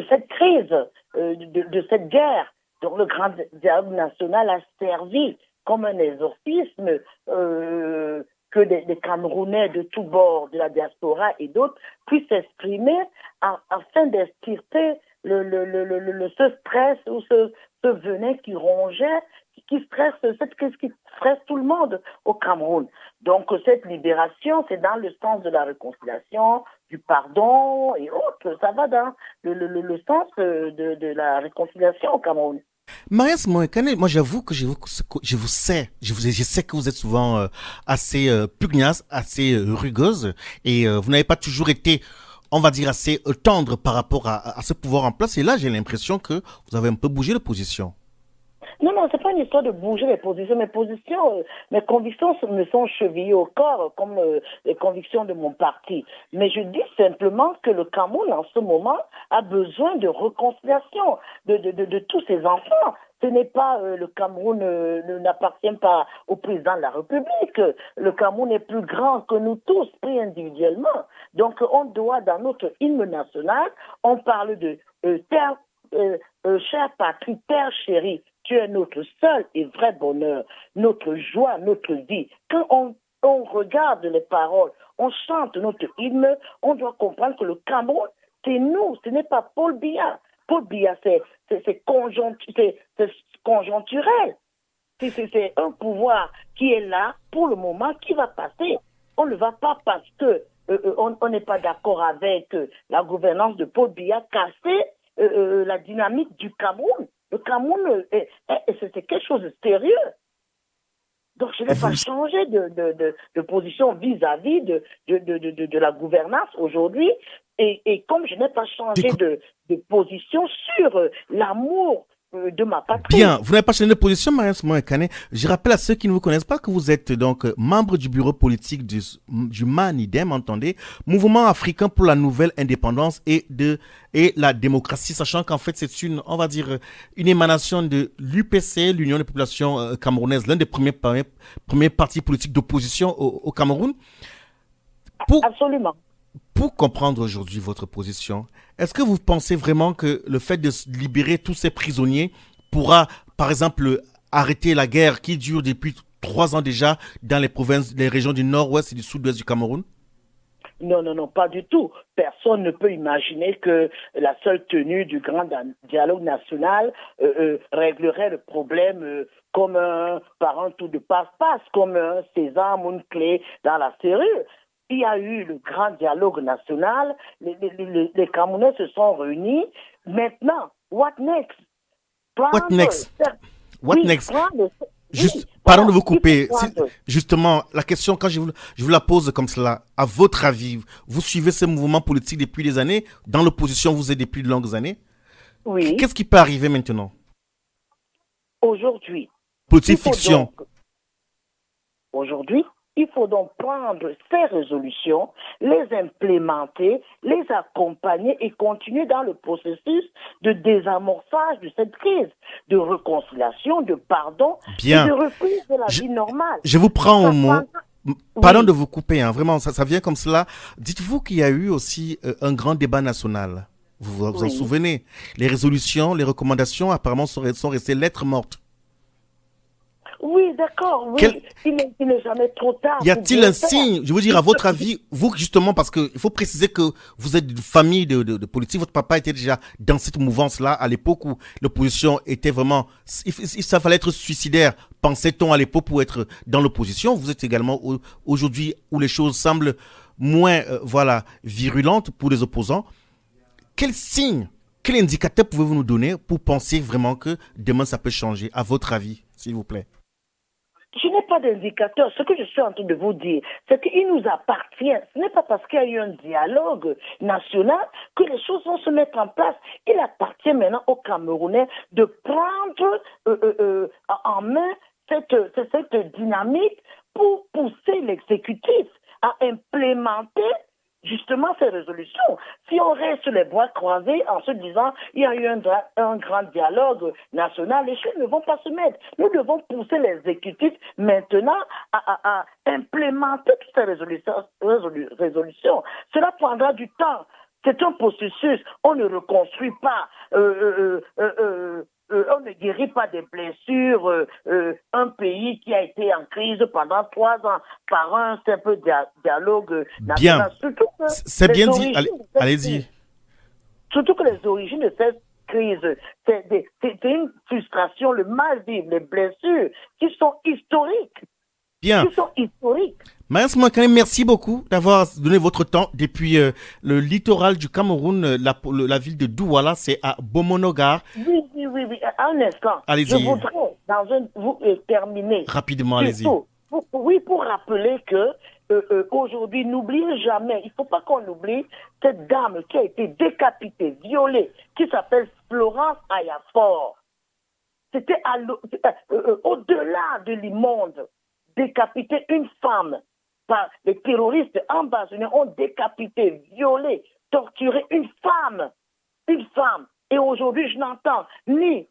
cette crise, de cette guerre. Donc le grand dialogue national a servi comme un exorcisme que des Camerounais de tous bords, de la diaspora et d'autres, puissent s'exprimer afin d'extirper ce stress ou ce venin qui rongeait, qui stresse, cette crise qui stresse tout le monde au Cameroun. Donc cette libération, c'est dans le sens de la réconciliation, du pardon et autres. Ça va dans le sens de la réconciliation au Cameroun.
Marianne Simon Ekane, moi j'avoue que je sais que vous êtes souvent assez pugnace, assez rugueuse, et vous n'avez pas toujours été, on va dire, assez tendre par rapport à ce pouvoir en place. Et là, j'ai l'impression que vous avez un peu bougé de position.
Non, c'est pas une histoire de bouger mes positions. Mes convictions me sont chevillées au corps, comme les convictions de mon parti. Mais je dis simplement que le Cameroun, en ce moment, a besoin de réconciliation de tous ses enfants. Ce n'est pas, le Cameroun n'appartient pas au président de la République. Le Cameroun est plus grand que nous tous, pris individuellement. Donc, on doit, dans notre hymne national, on parle de terre, chère patrie, terre chérie. Tu es notre seul et vrai bonheur, notre joie, notre vie. Quand on regarde les paroles, on chante notre hymne, on doit comprendre que le Cameroun, c'est nous, ce n'est pas Paul Biya. Paul Biya, c'est conjoncturel. C'est un pouvoir qui est là pour le moment, qui va passer. On ne va pas parce que on n'est pas d'accord avec la gouvernance de Paul Biya casser la dynamique du Cameroun. Le Cameroun, c'est quelque chose de sérieux. Donc, je n'ai pas changé de position vis-à-vis de la gouvernance aujourd'hui. Et comme je n'ai pas changé de position sur l'amour de ma patrie.
Bien, vous n'avez pas changé de position, Marianne Simon Ekane. Je rappelle à ceux qui ne vous connaissent pas que vous êtes donc membre du bureau politique du MANIDEM, entendez, Mouvement africain pour la nouvelle indépendance et la démocratie, sachant qu'en fait c'est une émanation de l'UPC, l'Union des populations camerounaises, l'un des premiers partis politiques d'opposition au Cameroun.
Absolument.
Pour comprendre aujourd'hui votre position, est-ce que vous pensez vraiment que le fait de libérer tous ces prisonniers pourra, par exemple, arrêter la guerre qui dure depuis 3 ans déjà dans les régions du nord-ouest et du sud-ouest du Cameroun?
Non, pas du tout. Personne ne peut imaginer que la seule tenue du grand dialogue national réglerait le problème comme par un tour de passe-passe, comme un sésame ou une clé dans la serrure. Il y a eu le grand dialogue national, les Camerounais se sont réunis. Maintenant, what next?
What next? Pardon de vous couper. Justement, la question, quand je vous la pose comme cela, à votre avis, vous suivez ce mouvement politique depuis des années, dans l'opposition, vous êtes depuis de longues années.
Oui.
Qu'est-ce qui peut arriver maintenant?
Aujourd'hui.
Politique fiction.
Aujourd'hui, il faut donc prendre ces résolutions, les implémenter, les accompagner et continuer dans le processus de désamorçage de cette crise, de réconciliation, de pardon et de reprise de la vie normale.
Je vous prends au mot. Pardon de vous couper, vraiment, ça vient comme cela. Dites-vous qu'il y a eu aussi un grand débat national. Vous vous en souvenez? Les résolutions, les recommandations apparemment sont restées lettres mortes.
Oui, d'accord. Oui. Il n'est jamais trop tard.
Y a-t-il un signe, je veux dire, à votre avis, vous justement, parce qu'il faut préciser que vous êtes d'une famille de politiques, votre papa était déjà dans cette mouvance-là à l'époque où l'opposition était vraiment, ça fallait être suicidaire, pensait-on à l'époque pour être dans l'opposition. Vous êtes également aujourd'hui où les choses semblent moins, virulentes pour les opposants. Quel signe, quel indicateur pouvez-vous nous donner pour penser vraiment que demain ça peut changer, à votre avis, s'il vous plaît?
Je n'ai pas d'indicateur. Ce que je suis en train de vous dire, c'est qu'il nous appartient. Ce n'est pas parce qu'il y a eu un dialogue national que les choses vont se mettre en place. Il appartient maintenant aux Camerounais de prendre en main cette dynamique pour pousser l'exécutif à implémenter justement ces résolutions. Si on reste les bras croisés en se disant il y a eu un grand dialogue national, les choses ne vont pas se mettre. Nous devons pousser l'exécutif maintenant à implémenter toutes ces résolutions. Cela prendra du temps. C'est un processus. On ne reconstruit pas. On ne guérit pas des blessures un pays qui a été en crise pendant 3 ans par un simple dialogue national.
Bien, c'est bien dit. Allez-y.
Surtout que les origines de cette crise, c'est une frustration, le mal-vivre, les blessures qui sont historiques.
Bien.
Qui sont historiques.
Marius Mouakane, merci beaucoup d'avoir donné votre temps depuis le littoral du Cameroun, la ville de Douala, c'est à Bomonogar.
Oui. Un instant.
Allez-y.
Je voudrais vous terminer.
Rapidement, allez-y.
Pour rappeler que aujourd'hui, n'oubliez jamais, il ne faut pas qu'on oublie cette dame qui a été décapitée, violée, qui s'appelle Florence Ayafor. C'était au-delà de l'immonde. Décapiter une femme par les terroristes embassonnés ont décapité, violé, torturé une femme. Et aujourd'hui, je n'entends ni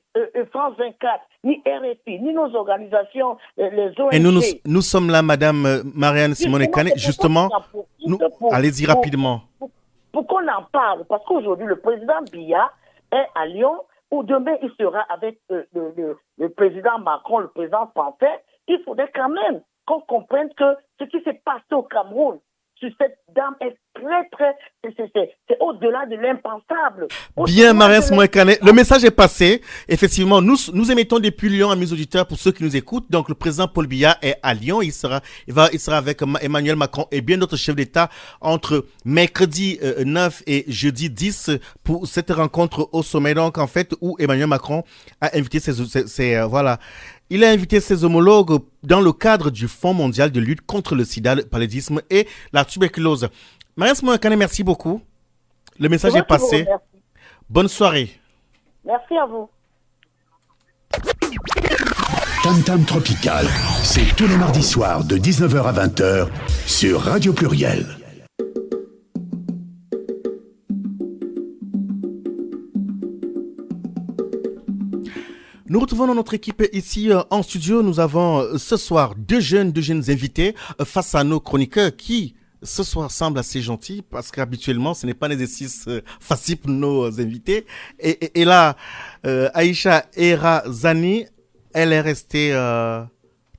France 24, ni RFI, ni nos organisations, les ONG.
Et nous sommes là, Madame Marianne Simone Kane, justement. Allez-y rapidement.
Pour qu'on en parle, parce qu'aujourd'hui, le président Biya est à Lyon, ou demain, il sera avec le président Macron, le président français. Il faudrait quand même qu'on comprenne que ce qui s'est passé au Cameroun sur cette dame est c'est au-delà de l'impensable.
Bien, Marius Mouakane, le message est passé. Effectivement, nous émettons depuis Lyon à mes auditeurs pour ceux qui nous écoutent. Donc, le président Paul Biya est à Lyon. Il sera avec Emmanuel Macron et bien d'autres chefs d'État entre mercredi 9 et jeudi 10 pour cette rencontre au sommet. Donc, en fait, où Emmanuel Macron a invité il a invité ses homologues dans le cadre du Fonds mondial de lutte contre le sida, le paludisme et la tuberculose. Marius Mouakane, merci beaucoup. Le message est passé. Bonne soirée.
Merci à vous.
Tam Tam Tropical, c'est tous les mardis soirs de 19h à 20h sur Radio Pluriel.
Nous retrouvons dans notre équipe ici en studio. Nous avons ce soir deux jeunes invités face à nos chroniqueurs qui, ce soir, semblent assez gentils parce qu'habituellement, ce n'est pas un exercice facile pour nos invités. Et là, Aïcha Erazani, elle est restée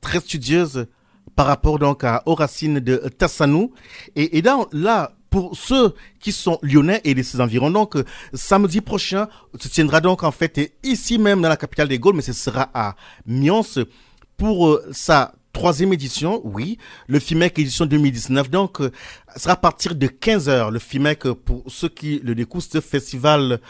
très studieuse par rapport donc aux racines de Tassanou. Et là, pour ceux qui sont lyonnais et de ses environs, donc samedi prochain se tiendra donc en fait ici même dans la capitale des Gaules, mais ce sera à Mions pour sa 3e édition, oui, le FIMEC édition 2019. Donc, sera à partir de 15h, le FIMEC, pour ceux qui le découvrent, ce festival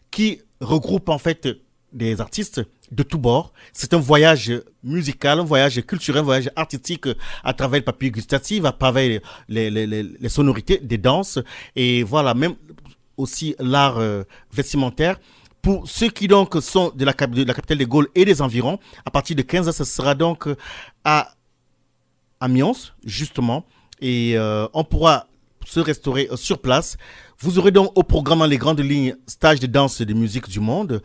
qui regroupe en fait des artistes de tous bords. C'est un voyage musical, un voyage culturel, un voyage artistique à travers le papier gustatif, à travers les sonorités des danses et voilà, même aussi l'art vestimentaire. Pour ceux qui donc sont de la capitale des Gaules et des environs, à partir de 15h, ce sera donc à Mions, justement, et on pourra se restaurer sur place. Vous aurez donc au programme dans les grandes lignes stage de danse et de musique du monde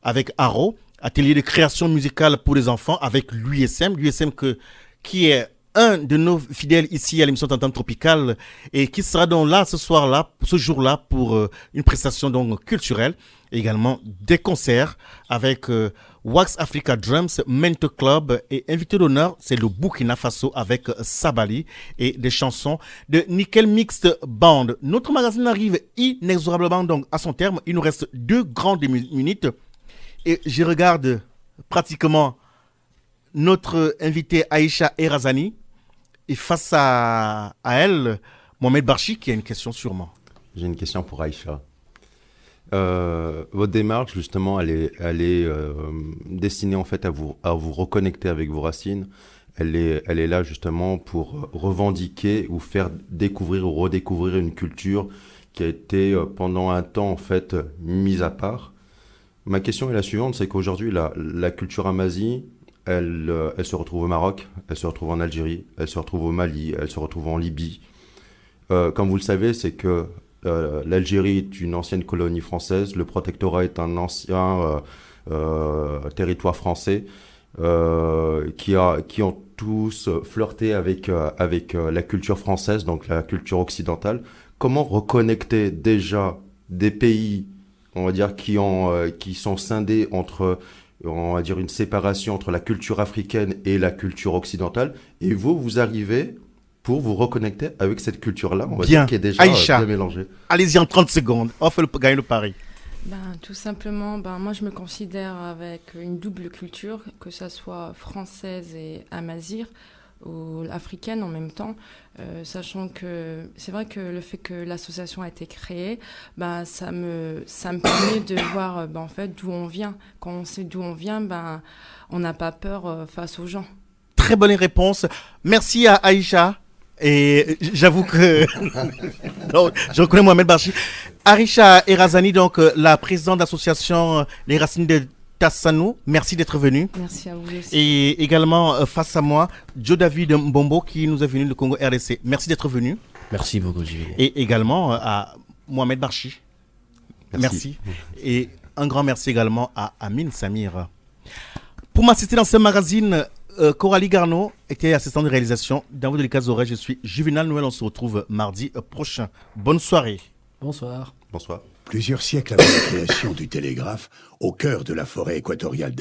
avec Aro, atelier de création musicale pour les enfants avec l'USM qui est un de nos fidèles ici à l'émission Tantame Tropicale et qui sera donc là ce jour-là pour une prestation donc culturelle, et également des concerts avec Wax Africa Drums, Mento Club et invité d'honneur, c'est le Burkina Faso avec Sabali et des chansons de Nickel Mixed Band. Notre magazine arrive inexorablement donc à son terme. Il nous reste 2 grandes minutes et je regarde pratiquement notre invité Aïcha Erazani et face à elle, Mohamed Barchi qui a une question sûrement.
J'ai une question pour Aïcha. Votre démarche, justement, elle est destinée en fait à vous reconnecter avec vos racines. Elle est là justement pour revendiquer ou faire découvrir ou redécouvrir une culture qui a été pendant un temps en fait mise à part. Ma question est la suivante, c'est qu'aujourd'hui la culture amazie, elle se retrouve au Maroc, elle se retrouve en Algérie, elle se retrouve au Mali, elle se retrouve en Libye. Comme vous le savez, c'est que l'Algérie est une ancienne colonie française, le protectorat est un ancien territoire français qui ont tous flirté avec la culture française, donc la culture occidentale. Comment reconnecter déjà des pays, on va dire, qui sont scindés entre, on va dire, une séparation entre la culture africaine et la culture occidentale, et vous arrivez pour vous reconnecter avec cette culture-là, on va dire, qui est déjà
Aïcha,
bien mélangée.
Allez-y en 30 secondes, on fait gagner le pari.
Tout simplement, moi je me considère avec une double culture, que ça soit française et amazigh, ou africaine en même temps, sachant que c'est vrai que le fait que l'association a été créée, ça me permet de voir en fait d'où on vient. Quand on sait d'où on vient, on n'a pas peur face aux gens.
Très bonne réponse. Merci à Aïcha. Et j'avoue que non, je reconnais Mohamed Barchi. Aïcha Erazani, donc la présidente de l'association Les Racines de Tassanou, merci d'être venu.
Merci à vous aussi.
Et également face à moi, Joe David Mbombo qui nous est venu du Congo RDC. Merci d'être venu.
Merci beaucoup, Gilles.
Et également à Mohamed Barchi. Merci. Et un grand merci également à Amine Samir. Pour m'assister dans ce magazine, Coralie Garneau était assistante de réalisation. Dans vos délicates oreilles, je suis Juvenal Noël. On se retrouve mardi prochain. Bonne soirée.
Bonsoir.
Bonsoir.
Plusieurs siècles avant la création du télégraphe, au cœur de la forêt équatoriale